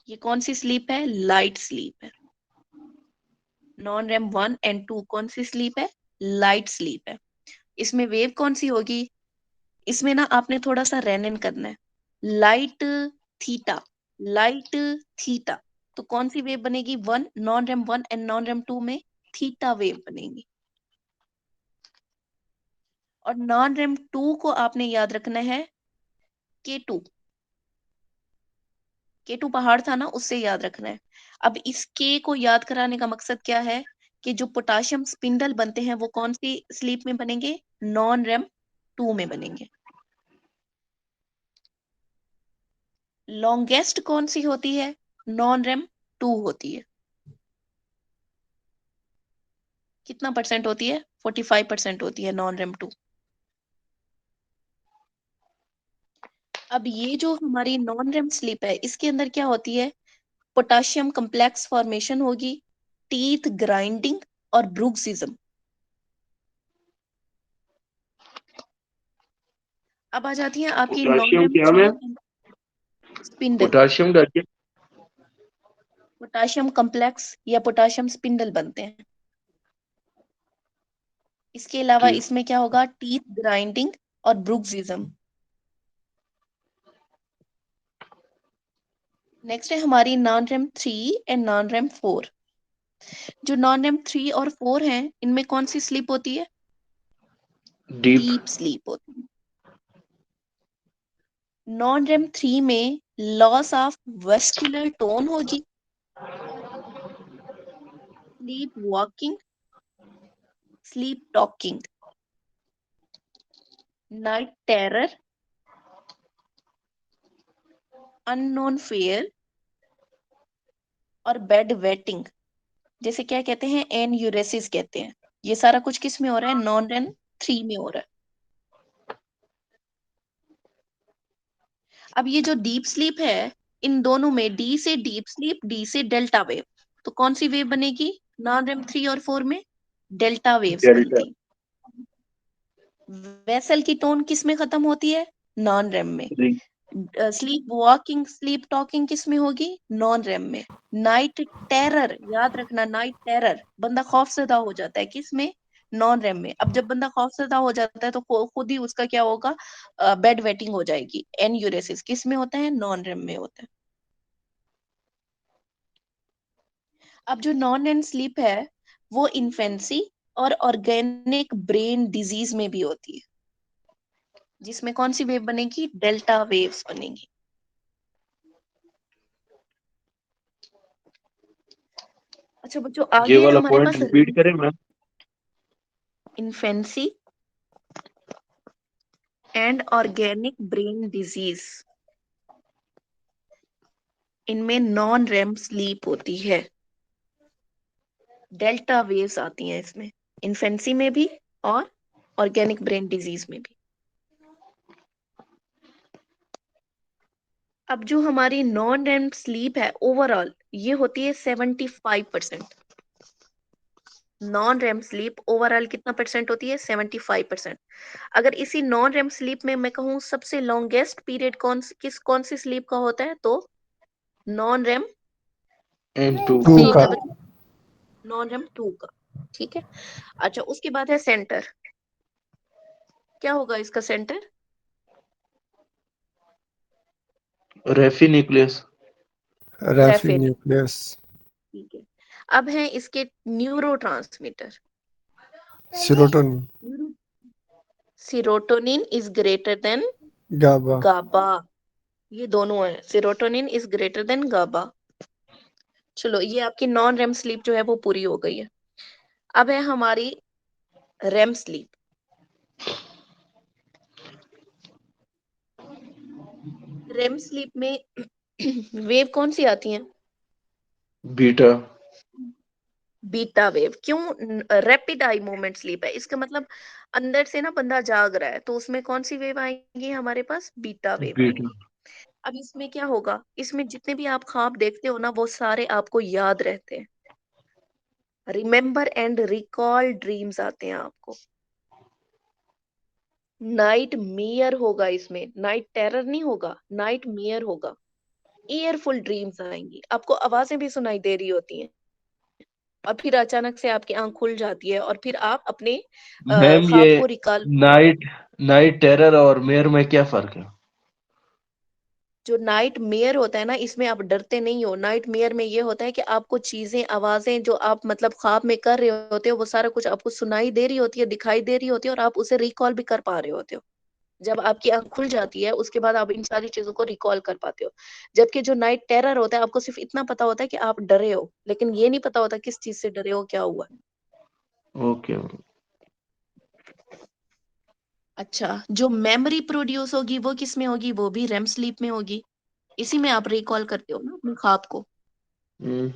ये कौन सी स्लीप है? लाइट स्लीप है। नॉन रेम 1 एंड 2 कौन सी स्लीप है? लाइट स्लीप है। इसमें वेव कौन सी होगी? इसमें ना आपने थोड़ा सा रैन इन करना है, लाइट थीटा, लाइट थीटा। तो कौन सी वेव बनेगी? 1, non RAM 1 and non RAM 2 में थीटा वेव बनेगी। और नॉन रेम 2 को आपने याद रखना है K2। K2 पहाड़ था ना, उससे याद रखना है। अब इस K को याद कराने का मकसद क्या है? कि जो पोटाशियम स्पिंडल बनते हैं वो कौन सी स्लीप में बनेंगे? नॉन रेम 2 में बनेंगे। लॉन्गेस्ट कौन सी होती है? नॉन रेम 2 होती है। कितना परसेंट होती है? 45% होती है नॉन रेम 2। अब ये जो हमारी नॉन रेम स्लीप है, इसके अंदर क्या होती है? पोटाशियम कॉम्प्लेक्स फॉर्मेशन होगी, टीथ ग्राइंडिंग और ब्रूक्सिज्म। अब आ जाती है आपकी नॉन पोटाशियम रेम क्या 3 मैम? स्पिंडल। पोटाशियम का क्या? पोटाशियम कॉम्प्लेक्स या पोटाशियम स्पिंडल बनते हैं। इसके अलावा ठीक। इसमें क्या होगा? टीथ ग्राइंडिंग और ब्रूक्सिज्म। नेक्स्ट है हमारी non RAM 3 and non RAM 4। जो नॉन रेम 3 और 4 हैं, इनमें कौन सी स्लीप होती है? डीप। डीप स्लीप होती है। नॉन रेम 3 में लॉस ऑफ वेस्कुलर टोन होगी, sleep walking, sleep talking, night terror, unknown fair और बेड वेटिंग। जैसे क्या कहते हैं? एनयूरेसिस कहते हैं। ये सारा कुछ किस में हो रहा है? नॉन रेम 3 में हो रहा है। अब ये जो डीप स्लीप है, इन दोनों में डी से डीप स्लीप, डी से डेल्टा वेव, तो कौन सी वेव बनेगी? नॉन रेम 3 और 4 में डेल्टा वेव्स डेल्टा। बनती। वेसल की टोन किस में खत्म होती है? नॉन रेम में। स्लीप वॉकिंग, स्लीप टॉकिंग किस में होगी? नॉन रेम में। नाइट टेरर, याद रखना, नाइट टेरर, बंदा खौफजदा हो जाता है, किस में? नॉन रेम में। अब जब बंदा खौफजदा हो जाता है तो खुद ही उसका क्या होगा? बेड वेटिंग हो जाएगी। एनयूरेसिस किस में होता है? नॉन रेम में होता है। अब जो नॉन रेम स्लीप है, वो इन्फेंसी और ऑर्गेनिक ब्रेन डिजीज में भी होती है, जिसमें कौन सी वेव बनेगी? डेल्टा वेव्स बनेगी। अच्छा बच्चों, ये आगे वाला हमारे पॉइंट पास रिपीट करें ma'am? Infancy and organic brain disease, इनमें नॉन रेम स्लीप होती है। डेल्टा वेव्स आती हैं इसमें, इन्फेंसी में भी और ऑर्गेनिक ब्रेन डिजीज में भी। अब जो हमारी नॉन रेम स्लीप है ओवरऑल, ये होती है 75%। नॉन रेम स्लीप ओवरऑल कितना परसेंट होती है? 75%। अगर इसी नॉन रेम स्लीप में मैं कहूँ सबसे लॉन्गेस्ट पीरियड कौन सी स्लीप का होता है, तो नॉन रेम N2 टू क्या का होता है बच्चों? नॉन रेम 2 का। ठीक है। अच्छा, उसके बाद है सेंटर। क्या होगा इसका सेंटर? रेफी न्यूक्लियस रैफी रैफिड। न्यूक्लियस ठीक है। अब है इसके neurotransmitter. Serotonin serotonin is greater than GABA GABA. ये दोनों है, serotonin is greater than GABA. चलो, ये आपकी नॉन रेम स्लीप जो है वो पूरी हो गई है। अब है हमारी रेम स्लीप। रेम स्लीप में वेव कौन सी आती है? Beta beta wave. क्यों? रैपिड आई मूवमेंट स्लीप है, इसका मतलब अंदर से ना बंदा जाग रहा है, तो उसमें कौन सी वेव आएंगी हमारे पास? बीटा वेव बीटा आएंगी। अब इसमें क्या होगा? इसमें जितने भी आप ख्वाब देखते हो ना, वो सारे आपको याद रहते हैं। रिमेम्बर एंड रिकॉल ड्रीम्स आते हैं आपको। नाइट मेयर होगा इसमें, नाइट टेरर नहीं होगा, नाइट मेयर होगा। ईयरफुल ड्रीम्स आएंगी, आपको आवाजें भी सुनाई दे रही होती हैं, और फिर अचानक से आपकी आंख खुल जाती है, और फिर आप अपने मैम ये ख्वाब को रिकॉल। नाइट नाइट टेरर और मेयर में क्या फर्क है? जो नाइट मेयर होता है ना, इसमें आप डरते नहीं हो। नाइट मेयर में ये होता है कि आपको चीजें, आवाजें जो आप मतलब ख्वाब में कर रहे होते हो, वो सारा कुछ आपको सुनाई दे रही होती है, दिखाई दे रही होती है, और आप उसे रिकॉल भी कर पा रहे होते हो। जब आपकी आंख खुल जाती है, उसके बाद आप इन सारी चीजों को रिकॉल कर पाते हो। जबकि जो नाइट टेरर होता है, आपको सिर्फ इतना पता होता है कि आप डरे हो, लेकिन ये नहीं पता होता किस चीज से डरे हो, क्या हुआ। ओके अच्छा, जो मेमोरी प्रोड्यूस होगी वो किस में होगी? वो भी रेम स्लीप में होगी। इसी में आप रिकॉल करते हो ना अपने ख्वाब को। हम्म,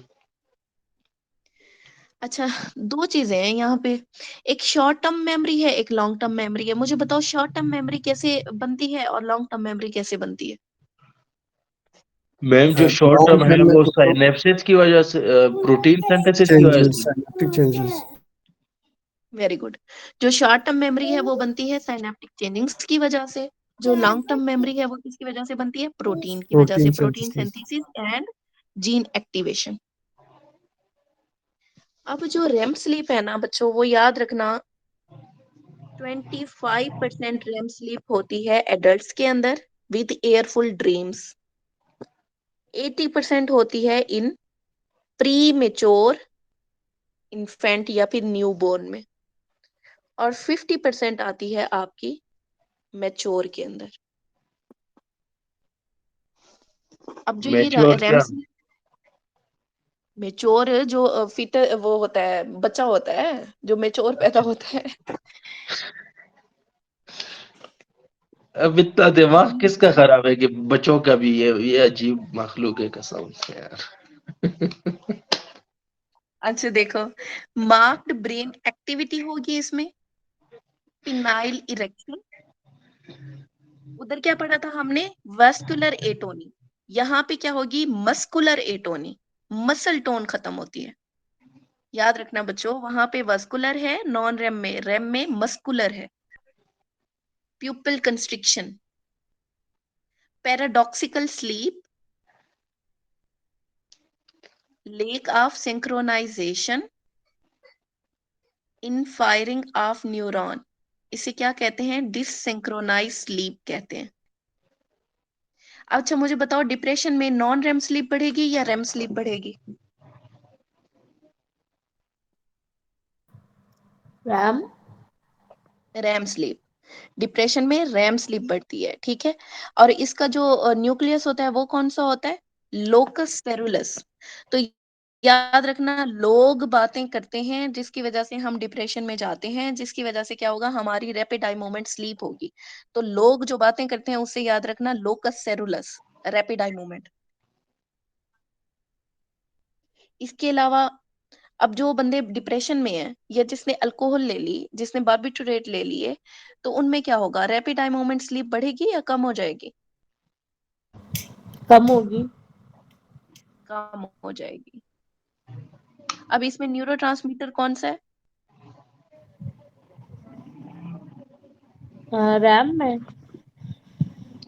अच्छा, दो चीजें हैं यहाँ पे। एक शॉर्ट टर्म मेमोरी है, एक लॉन्ग टर्म मेमोरी है। मुझे बताओ, शॉर्ट टर्म मेमोरी कैसे बनती है और लॉन्ग टर्म मेमोरी कैसे बनती है? मैम जो शॉर्ट लॉन्ग टर्म है टर्म में वो तो साइनेप्सिस की वजह से, प्रोटीन सिंथेसिस की वजह चेंजेस से। Synaptic changes very good. जो शॉर्ट टर्म मेमोरी है वो बनती है साइनेप्टिक चेंजिंग्स की वजह से। जो लॉन्ग टर्म मेमोरी है वो किसकी वजह से बनती है? प्रोटीन की वजह से, protein protein synthesis synthesis and gene activation. अब जो रेम स्लीप है ना बच्चों, वो याद रखना, 25% रेम स्लीप होती है एडल्ट्स के अंदर विद एयरफुल ड्रीम्स। 80% होती है इन प्री मेच्योर इन्फेंट या फिर न्यूबॉर्न में, और 50% आती है आपकी मैच्योर के अंदर। अब जो ये मैच्योर रेम क्या? स्लीप, मेच्योर जो फिट वो होता है, बच्चा होता है जो मेच्योर पैदा होता है। अब इतना दिमाग किसका खराब है कि बच्चों का भी ये अजीब मखलूक है, कसम से यार। अच्छा देखो, मार्क्ड ब्रेन एक्टिविटी होगी इसमें, पिनाइल इरेक्शन। उधर क्या पढ़ा था हमने? Vascular atony. यहाँ पे क्या होगी? Muscular atony. मसल टोन खत्म होती है। याद रखना बच्चों, वहां पे वस्कुलर है नॉन रेम में, रेम में मस्कुलर है। Pupil constriction, paradoxical sleep, lack of synchronization, in firing of neuron. इसे क्या कहते हैं? डिससिंक्रोनाइज स्लीप कहते हैं। अच्छा मुझे बताओ, डिप्रेशन में नॉन रेम स्लीप बढ़ेगी या रेम स्लीप बढ़ेगी? RAM REM sleep. डिप्रेशन में रैम स्लीप बढ़ती है, ठीक है। और इसका जो न्यूक्लियस होता है वो कौन सा होता है? लोकस सेरुलस। तो याद रखना, लोग बातें करते हैं जिसकी वजह से हम डिप्रेशन में जाते हैं, जिसकी वजह से क्या होगा? हमारी रैपिड आई मोमेंट स्लीप होगी। तो लोग जो बातें करते हैं उससे याद रखना, लोकस सेरुलस, रैपिड आई मोमेंट। इसके अलावा, अब जो बंदे डिप्रेशन में है, या जिसने अल्कोहल ले ली, जिसने बार्बिट्यूरेट ले लिए, तो उनमें क्या होगा? रैपिड आई मोमेंट स्लीप बढ़ेगी या कम हो जाएगी? कम होगी। कम हो जाएगी। अब इसमें न्यूरोट्रांसमीटर कौन सा है? रैम में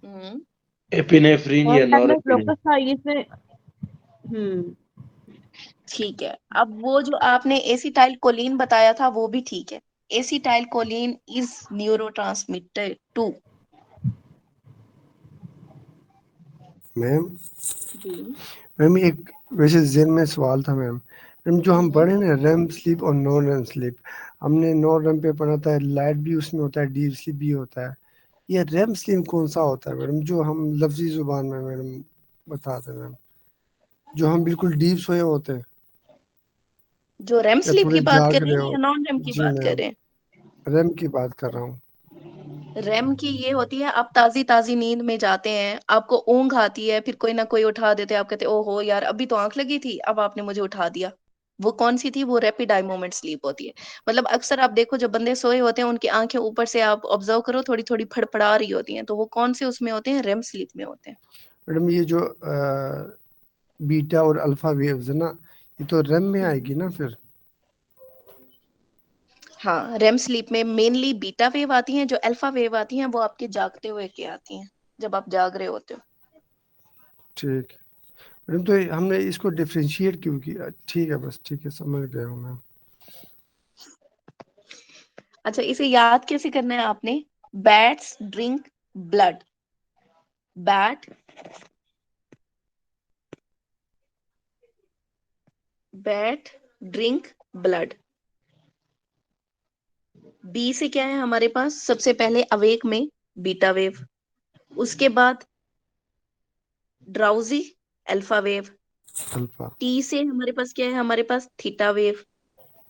हम्म, एपिनेफ्रिन या नॉरएपिनेफ्रिन। लोकस था इसमें। ठीक है। अब वो जो आपने एसिटाइल कोलिन बताया था वो भी ठीक है। Acetylcholine is neurotransmitter 2। Ma'am ji. Ma'am एक वैसे जेन में सवाल था मैम। मैम जो हम पढ़े ना रेम स्लीप और नॉन रेम स्लीप, हमने नॉन रेम पे पढ़ा था लाइट भी उसमें होता है, डीप स्लीप भी होता है। ये रेम स्लीप कौन सा होता है मैडम, जो हम लफ्जी जुबान में मैडम बताते हैं मैम, जो हम बिल्कुल डीप सोए होते हैं जो रेम या स्लीप थोड़े की बात कर जाग रहे रहे हैं हो? या नॉन रेम की जी बात कर मैम, रहे हैं? रेम की बात कर रहा हूँ। रेम की ये होती है, आप ताजी ताजी नींद में जाते हैं, आपको ऊंघ आती है, फिर कोई ना कोई उठा देते हैं, आप कहते हैं ओहो यार अभी तो आंख लगी थी, अब आपने मुझे उठा दिया। वो कौन सी थी? वो रैपिड आई मोमेंट स्लीप होती है। मतलब अक्सर आप देखो जब बंदे सोए होते हैं उनकी आंखें ऊपर से आप ऑब्जर्व करो थोड़ी थोड़ी फड़फड़ा रही होती हैं, तो वो कौन से उसमें होते हैं? रेम स्लीप में होते हैं। मैडम ये जो बीटा और अल्फा वेव्स है ना, ये तो रेम में आएगी ना फिर? हाँ, रेम स्लीप में मेनली बीटा वेव आती हैं, जो अल्फा वेव आती हैं वो आपके जागते हुए के आती हैं, जब आप जाग रहे होते हो। ठीक है मैडम, तो हमने इसको डिफ्रेंशिएट क्यों किया? ठीक है बस, ठीक है समझ गया हूँ मैं। अच्छा, इसे याद कैसे करना है आपने? Bats drink blood. Bat bat drink blood. B से क्या है हमारे पास? सबसे पहले अवेक में बीटा वेव, उसके बाद drowsy alpha wave. Alpha T से हमारे पास क्या है? हमारे पास थीटा वेव।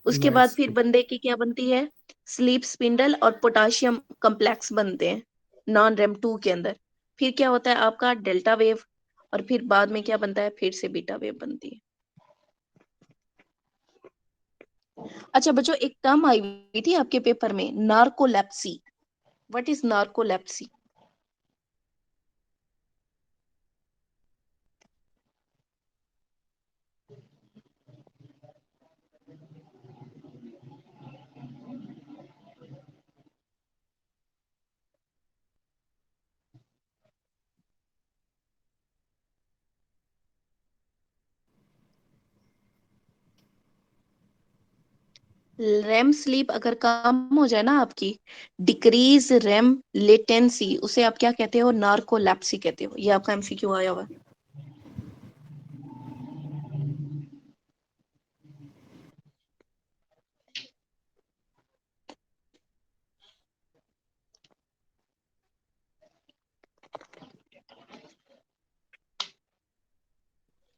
उसके नाइट बाद फिर स्लीप। बंदे की क्या बनती है? स्लीप स्पिंडल और पोटाशियम कॉम्प्लेक्स बनते हैं नॉन रेम 2 के अंदर। फिर क्या होता है आपका? Delta wave. और फिर बाद में क्या बनता है? फिर से बीटा वेव बनती है। अच्छा बच्चों, एक टर्म आई हुई थी आपके पेपर में, narcolepsy. What is narcolepsy? REM sleep अगर कम हो जाए ना आपकी, डिक्रीज रेम लेटेंसी, उसे आप क्या कहते हो? नार्कोलेप्सी कहते हो। ये आपका एमसीक्यू आया हुआ है।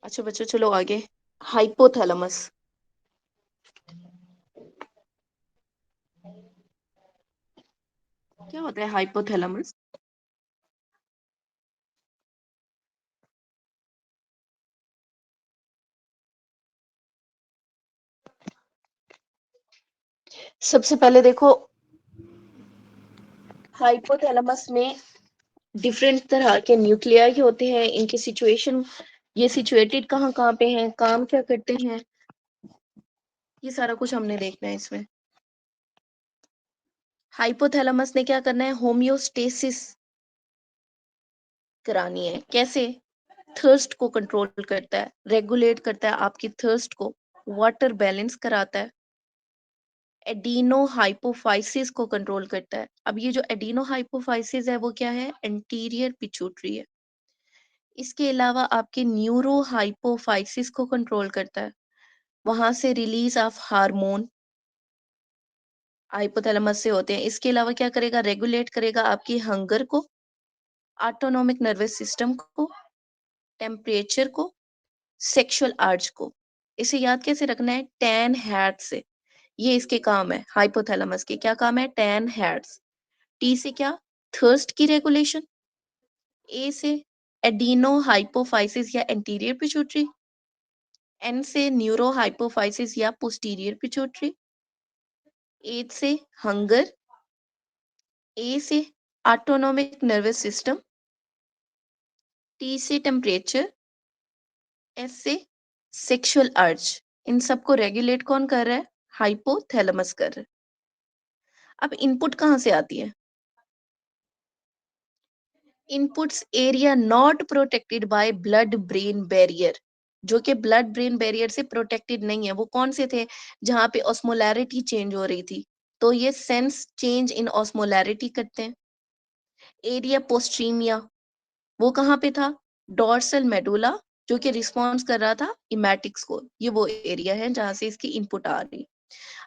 अच्छा बच्चों चलो आगे। हाइपोथैलेमस। क्या होता है हाइपोथैलेमस? सबसे पहले देखो, हाइपोथैलेमस में डिफरेंट तरह के न्यूक्लियाई होते हैं। इनकी सिचुएशन, ये सिचुएटेड कहाँ कहाँ पे हैं, काम क्या करते हैं, ये सारा कुछ हमने देखना है इसमें। हाइपोथैलेमस ने क्या करना है? होमियोस्टेसिस करानी है। कैसे? थर्स्ट को कंट्रोल करता है, रेगुलेट करता है आपकी थर्स्ट को, वाटर बैलेंस कराता है, एडिनो हाइपोफाइसिस को कंट्रोल करता है। अब ये जो एडिनो हाइपोफाइसिस है वो क्या है? एंटीरियर पिट्यूटरी है। इसके अलावा आपके न्यूरो हाइपोफाइसिस को कंट्रोल करता है, वहां से रिलीज ऑफ हार्मोन हाइपोथैलेमस से होते हैं। इसके अलावा क्या करेगा? रेगुलेट करेगा आपकी हंगर को, ऑटोनोमिक नर्वस सिस्टम को, टेम्परेचर को, सेक्सुअल अर्ज को। इसे याद कैसे रखना है? 10 हैट से। ये इसके काम है, हाइपोथैलेमस के क्या काम है? 10 हैट्स। टी से क्या? थर्स्ट की रेगुलेशन। ए से एडिनो हाइपोफाइसिस या एंटीरियर पिट्यूटरी। एन से न्यूरो हाइपोफाइसिस या पोस्टीरियर पिट्यूटरी। ए से हंगर। ए से ऑटोनोमिक नर्वस सिस्टम। टी से टेम्परेचर। एस से सेक्सुअल अर्ज। इन सबको रेगुलेट कौन कर रहा है? हाइपोथैलेमस कर रहा है। अब इनपुट कहाँ से आती है? Inputs area not protected by blood brain barrier, जो कि ब्लड ब्रेन बैरियर से प्रोटेक्टेड नहीं है। वो कौन से थे? जहां पे ऑस्मोलैरिटी चेंज हो रही थी, तो ये सेंस चेंज इन ऑस्मोलैरिटी करते हैं। एरिया पोस्ट्रीमिया, वो कहाँ पे था? डॉर्सल मेडुला, जो कि रिस्पॉन्स कर रहा था इमैटिक्स को। ये वो एरिया है जहां से इसकी इनपुट आ रही।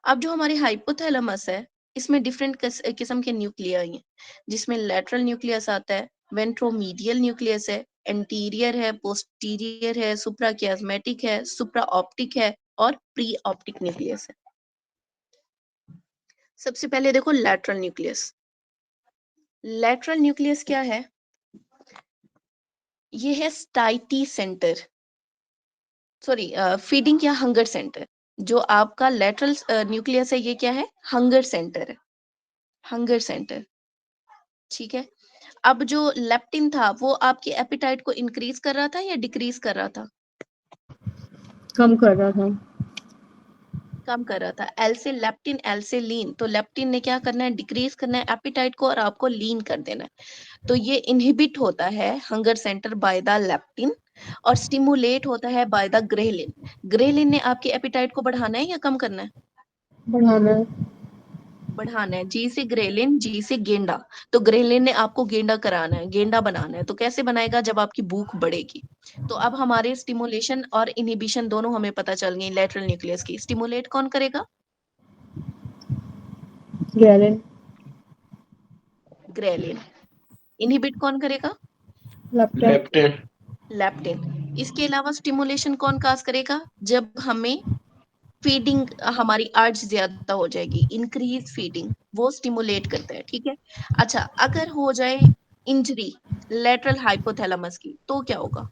अब जो हमारी हाइपोथैलेमस है, इसमें डिफरेंट किस्म के न्यूक्लियाई हैं, जिसमें लेटरल न्यूक्लियस आता है, वेंट्रोमीडियल न्यूक्लियस है, एंटीरियर है, पोस्टीरियर है, सुप्राकियास्मेटिक है, सुप्रा ऑप्टिक है और प्री ऑप्टिक न्यूक्लियस है। सबसे पहले देखो लेटरल न्यूक्लियस। लेटरल न्यूक्लियस क्या है? ये है स्टाइटी सेंटर, सॉरी फीडिंग या हंगर सेंटर। जो आपका लेटरल न्यूक्लियस है, ये क्या है? हंगर सेंटर है, हंगर सेंटर। ठीक है। अब जो लेप्टिन था वो आपकी एपिटाइट को इंक्रीज कर रहा था या डिक्रीज कर रहा था? कम कर रहा था। कम कर रहा था। एल से लेप्टिन, एल से लीन, तो लेप्टिन ने क्या करना है? डिक्रीज करना है एपिटाइट को और आपको लीन कर देना है। तो ये इनहिबिट होता है hunger centre by the leptin और स्टिमुलेट होता है बाय द ग्रेलिन। ग्रेलिन ने आपकी एपिटाइट को बढ़ाना है या कम करना है? बढ़ाना है। बढ़ाना है। जी से ग्रेलिन, जी से गेंडा। तो ग्रेलिन ने आपको गेंडा कराना है, गेंडा बनाना है। तो कैसे बनाएगा? जब आपकी भूख बढ़ेगी। तो अब हमारे स्टिमुलेशन और इनहिबिशन दोनों हमें पता चल गई लेटरल न्यूक्लियस की। स्टिमुलेट कौन करेगा? ग्रेलिन। ग्रेलिन। इनहिबिट कौन करेगा? लेप्टिन। लेप्टिन। लेप्टिन। इसके अलावा स्टिमुलेशन कौन काज करेगा? जब हमें फीडिंग, हमारी अर्ज ज्यादा हो जाएगी, इंक्रीज फीडिंग, वो स्टिमुलेट करता है। ठीक है। अच्छा, अगर हो जाए इंजरी लेटरल हाइपोथैलेमस की, तो क्या होगा?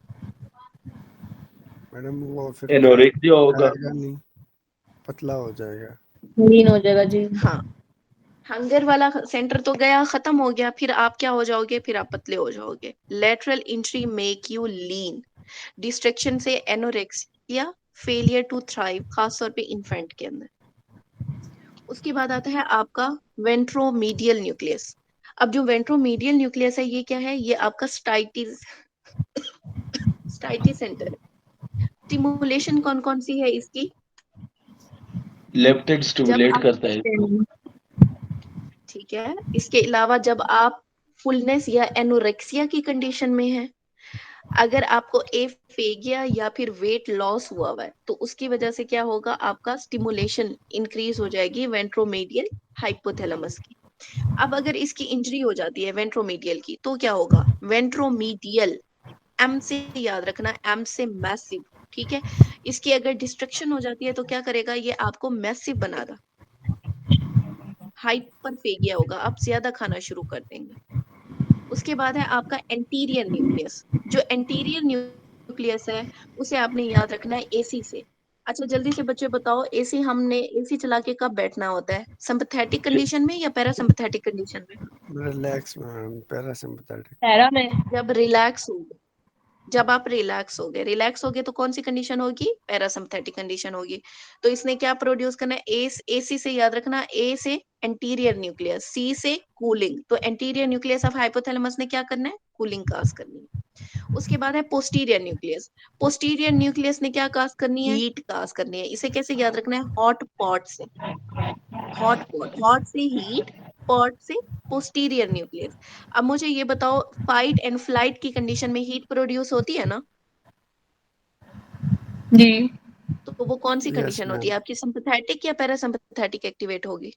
मैडम वो फिर एनोरेक्सिया होगा। खाएगा नहीं, पतला हो जाएगा। लीन हो जाएगा जी। हाँ, हंगर वाला सेंटर तो गया, खत्म हो गया, फिर आप क्या हो जाओगे? फिर आप पतले हो जाओगे। Lateral injury make you lean, distraction से एनोरेक्सिया, फेलियर टू थ्राइव, खासतौर पे इन्फेंट के अंदर। उसके बाद आता है आपका वेंट्रोमीडियल न्यूक्लियस। अब जो वेंट्रोमीडियल न्यूक्लियस है, ये क्या है? ये आपका स्टाइटी सेंटर है। स्टिमुलेशन कौन कौन सी है इसकी? लेप्टिन जब स्टिमुलेट आप, करता है इसको। ठीक है, इसके अलावा जब आप फुलनेस या एनोरेक्सिया की कंडीशन में है, अगर आपको एफेगिया या फिर वेट लॉस हुआ है, तो उसकी वजह से क्या होगा? आपका स्टिमुलेशन इंक्रीज हो जाएगी वेंट्रोमीडियल हाइपोथैलेमस की। अब अगर इसकी इंजरी हो जाती है वेंट्रोमीडियल की, तो क्या होगा? वेंट्रोमीडियल, एम से याद रखना, एम से मैसिव। ठीक है। इसकी अगर डिस्ट्रक्शन हो जाती है तो क्या करेगा? ये आपको मैसिव बनाएगा, हाइपरफेगिया होगा, आप ज्यादा खाना शुरू कर देंगे। उसके बाद है आपका एंटीरियर न्यूक्लियस। जो एंटीरियर न्यूक्लियस है, उसे आपने याद रखना है एसी से। अच्छा, जल्दी से बच्चे बताओ, एसी हमने एसी चला के कब बैठना होता है? सिंपैथेटिक कंडीशन में या पैरासिम्पैथेटिक कंडीशन में? Relax ma'am, parasympathetic. पैरा में। जब रिलैक्स हो, जब आप रिलैक्स हो गए, रिलैक्स हो गए तो कौन सी कंडीशन होगी? पैरासिम्पैथेटिक कंडीशन होगी। तो इसने क्या प्रोड्यूस करना है? एसी से याद रखना, ए से एंटीरियर न्यूक्लियस, सी से कूलिंग। तो एंटीरियर न्यूक्लियस ऑफ हाइपोथैलेमस ने क्या करना है? कूलिंग काज करनी है। उसके बाद है पोस्टीरियर न्यूक्लियस। पोस्टीरियर न्यूक्लियस ने क्या काज करनी है? हीट काज करनी है। इसे कैसे याद रखना है? हॉट पॉट से, हॉट पॉट, हॉट से हीट, पॉट से पोस्टीरियर न्यूक्लियस। अब मुझे ये बताओ, फाइट एंड फ्लाइट की कंडीशन में हीट प्रोड्यूस होती है ना? जी। तो वो कौन सी यस कंडीशन होती मैम, है आपकी? सिंपैथेटिक या पैरासिम्पैथेटिक एक्टिवेट होगी?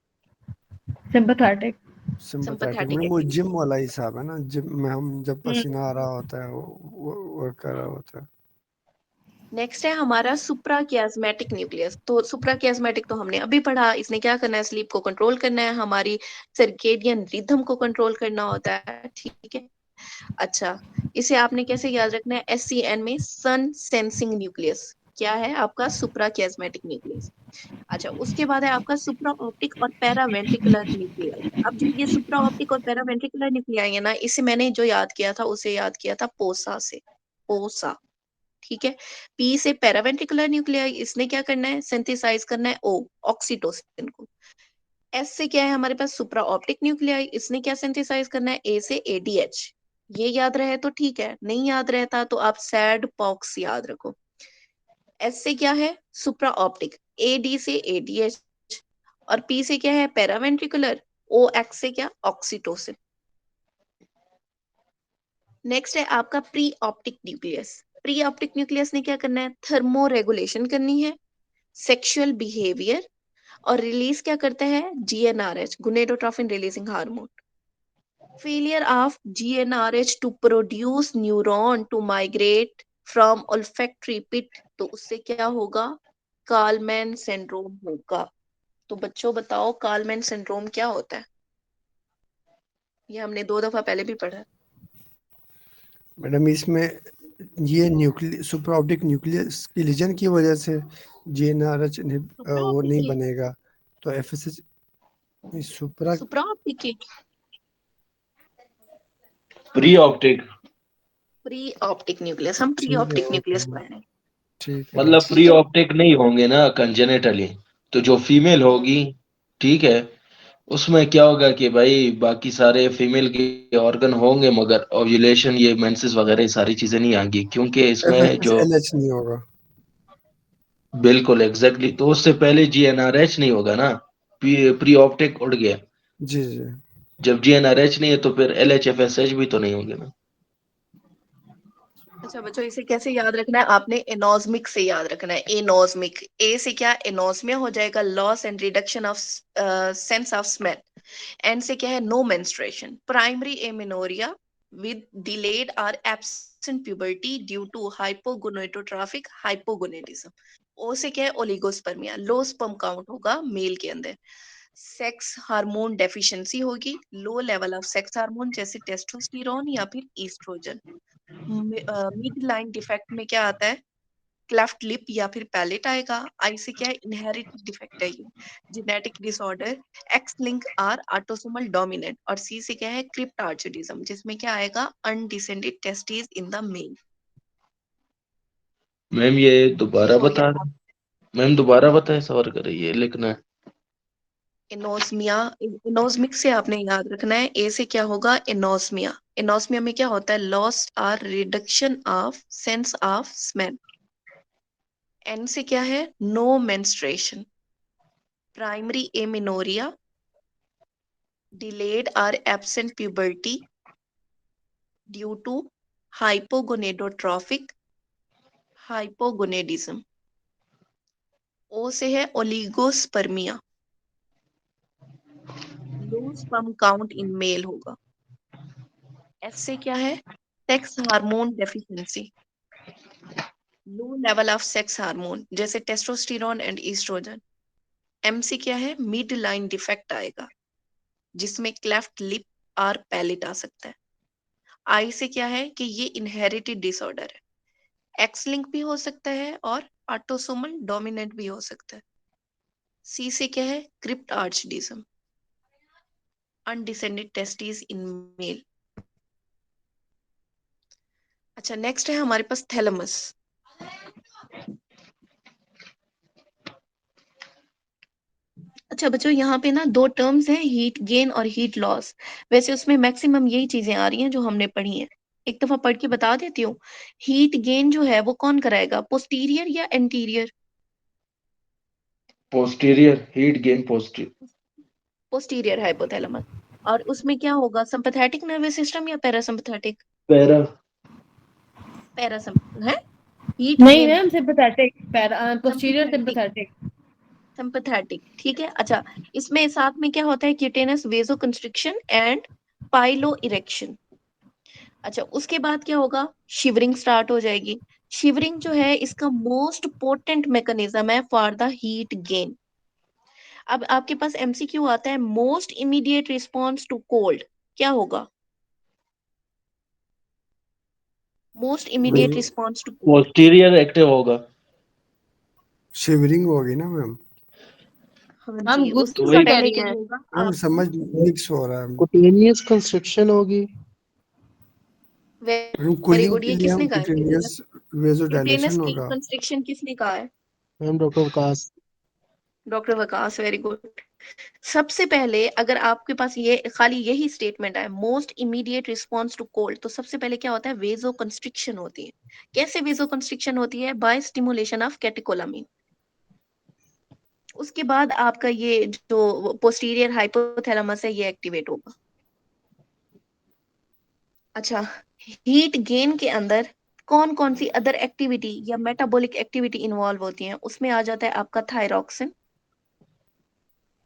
सिंपैथेटिक। सिंपैथेटिक सिंपैथेटिक में वो एक्टिवेट। जिम वाला हिसाब है ना, जिम में हम जब पसीना आ रहा होता है वो कर रहा होता है। नेक्स्ट है हमारा सुप्राकियास्मेटिक न्यूक्लियस। तो सुप्राकियास्मेटिक तो हमने अभी पढ़ा, इसने क्या करना है? स्लीप को कंट्रोल करना है, हमारी सर्केडियन रिदम को कंट्रोल करना होता है। ठीक है। अच्छा, इसे आपने कैसे याद रखना है? एससीएन में सन सेंसिंग न्यूक्लियस। क्या है आपका? सुप्राकियास्मेटिक न्यूक्लियस। अच्छा, उसके बाद है आपका सुप्रा ऑप्टिक और पैरावेंट्रिकुलर न्यूक्लियाई। अब जो ये सुप्रा ऑप्टिक और पैरावेंट्रिकुलर न्यूक्लियाई है ना, इसे मैंने जो याद किया था, उसे याद किया था पोसा से, पोसा। ठीक है। पी से पैरावेंट्रिकुलर न्यूक्लियाई, इसने क्या करना है? सिंथेसाइज करना है ओ, ऑक्सीटोसिन को। एस से क्या है हमारे पास? सुप्रा ऑप्टिक न्यूक्लियाई, इसने क्या सिंथेसाइज करना है? ए से एडीएच। ये याद रहे तो ठीक है, नहीं याद रहता तो आप सैड पॉक्स याद रखो। एस से क्या है? सुप्रा ऑप्टिक, एडी से एडीएच, और पी से क्या है? पैरावेंट्रिकुलर, ओ एक्स से क्या? ऑक्सीटोसिन। नेक्स्ट है आपका pre optic nucleus. Pre optic nucleus ने क्या करना है? थर्मो रेगुलेशन करनी है, सेक्सुअल बिहेवियर, और रिलीज क्या करता है? GnRH, gonadotrophin releasing hormone. Failure of GnRH to produce neuron to migrate from olfactory pit, तो उससे क्या होगा? कार्लमैन सिंड्रोम होगा। तो बच्चों बताओ कार्लमैन सिंड्रोम क्या होता है? ये हमने 2 दफा पहले भी पढ़ा है। मैडम इसमें ये न्यूक्लियस सुपर ऑप्टिक न्यूक्लियस की लीजन की वजह से जीएनआरएच वो नहीं बनेगा, तो एफएसएच सुपरा सुप्राऑप्टिक की pre optic pre optic nucleus, हम प्री ठीक है, ऑप्टिक न्यूक्लियस ओके, पढ़ रहे हैं। ठीक है। मतलब ठीक प्री है, ऑप्टिक नहीं होंगे ना कंजेनेटली, तो जो फीमेल होगी, ठीक है, उसमें क्या होगा कि भाई बाकी सारे फीमेल के ऑर्गन होंगे मगर ओव्यूलेशन, ये मेंसेस वगैरह ये सारी चीजें नहीं आएंगी, क्योंकि इसमें एफएसएच जो एलएच नहीं होगा। बिल्कुल एग्जैक्टली, तो उससे पहले जीएनआरएच नहीं होगा ना, प्री ऑप्टिक उड़ गया। जी जी। जब जीएनआरएच नहीं है तो फिर एलएचएफएसएच भी तो नहीं होंगे ना। अच्छा बच्चों इसे कैसे याद रखना है? आपने एनोस्मिक से याद रखना है। एनोस्मिक, ए से क्या? एनोस्मिया हो जाएगा, loss and reduction of sense of smell. N से क्या है? No menstruation. Primary amenorrhoea with delayed or absent puberty due to hypogonadotrophic hypogonadism। O से क्या है? ओलिगोस्पर्मिया, लो स्पर्म काउंट होगा मेल के अंदर। सेक्स हार्मोन डेफिशिएंसी होगी, low level of sex hormone जैसे टेस्टोस्टेरोन या फिर ईस्ट्रोजन। मिड लाइन डिफेक्ट में क्या आता है? क्लेफ्ट लिप या फिर पैलेट आएगा। आई से क्या है? इनहेरिटेड डिफेक्ट है ये, genetic disorder, X link or autosomal dominant. और सी से क्या है? क्रिप्ट आर्चोडिज्म, जिसमें क्या आएगा? Undescended testis in the male. Ma'am ये दोबारा हो बता गया। रहे मैम दोबारा बताएं, सवाल करें, ये लिखना है। एनोस्मिया, एनोस्मिक से आपने याद रखना है। ए से क्या होगा? एनोस्मिया। एनोस्मिया में क्या होता है? लॉस और reduction of sense of smell. N से क्या है? No menstruation. Primary amenorrhoea, delayed or absent puberty due to hypogonadotrophic hypogonadism। O से है oligospermia, low sperm count in male होगा। एस से क्या है? Sex hormone deficiency, low level of sex hormone जैसे टेस्टोस्टेरोन एंड ईस्ट्रोजन। एम से क्या है? मिड लाइन डिफेक्ट आएगा, जिसमें क्लेफ्ट लिप और पैलेट आ सकता है। आई से क्या है? कि ये इनहेरिटेड डिसऑर्डर है, एक्स लिंक भी हो सकता है और ऑटोसोमल डोमिनेंट भी हो सकता है। सी से क्या है? Crypt आर्चडिज्म, undescended testis in male. अच्छा नेक्स्ट है हमारे पास थैलेमस। अच्छा बच्चों यहाँ पे ना 2 टर्म्स हैं, हीट गेन और हीट लॉस। वैसे उसमें मैक्सिमम यही चीजें आ रही हैं जो हमने पढ़ी हैं। एक दफा पढ़ के बता देती हूँ। हीट गेन जो है वो कौन कराएगा? पोस्टीरियर या anterior? Posterior, heat gain posterior. Posterior hypothalamus. और उसमें क्या होगा? सिंपैथेटिक नर्वस सिस्टम या पैरासिम्पैथेटिक? पैरा। पैरासिम्पैथेटिक है। हीट नहीं gain ma'am, sympathetic, posterior sympathetic, sympathetic. Sympathetic ठीक है। अच्छा इसमें साथ में क्या होता है? क्यूटेनस वेसोकंस्ट्रिक्शन एंड पाइलो इरेक्शन। अच्छा उसके बाद क्या होगा? शिवरिंग स्टार्ट हो जाएगी। शिवरिंग जो है इसका मोस्ट पोटेंट मैकेनिज्म है फॉर द हीट गेन। अब आपके पास एमसीक्यू आता है, most immediate response to cold क्या होगा? मोस्ट इमीडिएट वही response to cold. Posterior active होगा। शिवरिंग होगी ना मैम। हाँ हम जी, गुड उससे तो भी का वही कह पहले रही क्या है। होगा? मैम आपको समझ मिक्स हो रहा है। कुटेनियस कंस्ट्रक्शन होगी। Ma'am very cooling good. के ये लिए हम किसने कहा है? क्यूटेनियस क्यूटेनस वेसोडाइलेशन की होगा। कंस्ट्रिक्शन किसने कहा है? Ma'am doctor Vikas. Doctor Waqas, very good. सबसे पहले अगर आपके पास ये खाली यही स्टेटमेंट है, most immediate response to cold, तो सबसे पहले क्या होता है, वेजो कंस्ट्रिक्शन होती है। कैसे वेजो कंस्ट्रिक्शन होती है? By stimulation of catecholamine. उसके बाद आपका ये जो पोस्टीरियर हाइपोथैलेमस है ये एक्टिवेट होगा। अच्छा, हीट गेन के अंदर कौन कौन सी अदर एक्टिविटी या मेटाबॉलिक एक्टिविटी इन्वॉल्व होती है? उसमें आ जाता है आपका थायरॉक्सिन,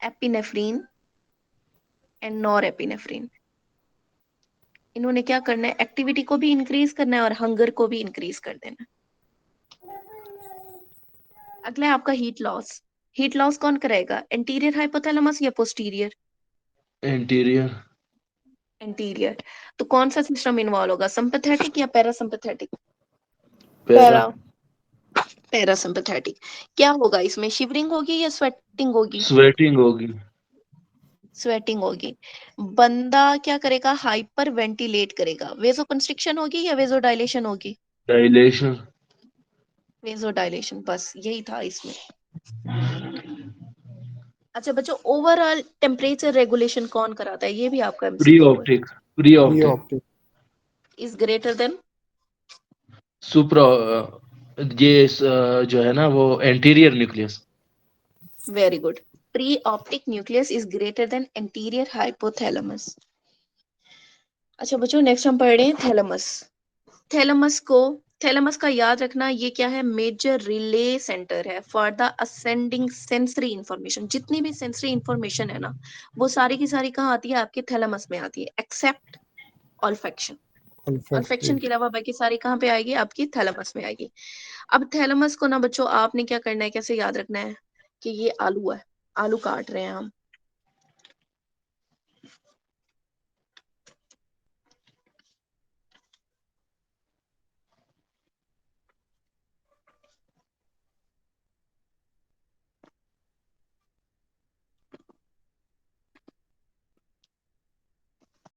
एपिनेफ्रीन एंड नॉरएपिनेफ्रीन। इन्होंने क्या करना है, एक्टिविटी को भी इंक्रीज करना है और हंगर को भी इंक्रीज कर देना है। अगला है आपका हीट लॉस। हीट लॉस कौन करेगा, एंटीरियर हाइपोथैलेमस या पोस्टीरियर? इंटीरियर। एंटीरियर। तो कौन सा सिस्टम इन्वॉल्व होगा, सिंपैथेटिक या पैरासिम्पैथेटिक? पैरा। पैरासिम्पैथेटिक। क्या होगा इसमें, शिवरिंग होगी या स्वेटिंग होगी? स्वेटिंग होगी। स्वेटिंग होगी। बंदा क्या करेगा, हाइपर वेंटिलेट करेगा। वेजो कंस्ट्रिक्शन होगी या वेजो डायलेशन होगी? डायलेशन। वेजो डायलेशन, बस यही था इसमें। अच्छा बच्चों, ओवरऑल टेम्परेचर रेगुलेशन कौन कराता है, ये भी आपका प्री एमसीक्यू है। Optic. Pre optic. Optic. Is greater than? Supra. ये जो है ना वो anterior nucleus. Very good. Pre optic nucleus is greater than anterior hypothalamus. अच्छा बच्चों, नेक्स्ट हम पढ़ रहे हैं थैलेमस। थैलेमस का याद रखना, ये क्या है, मेजर रिले सेंटर है for the ascending sensory information. जितनी भी सेंसरी इंफॉर्मेशन है ना, वो सारी की सारी कहाँ आती है, आपके थैलेमस में आती है, एक्सेप्ट ऑल्फैक्शन। ऑल्फैक्शन के अलावा बाकी सारी कहाँ पे आएगी, आपकी थैलेमस में आएगी। अब थैलेमस को ना बच्चों आपने क्या करना है, कैसे याद रखना है कि ये आलू है, आलू काट रहे हैं हम,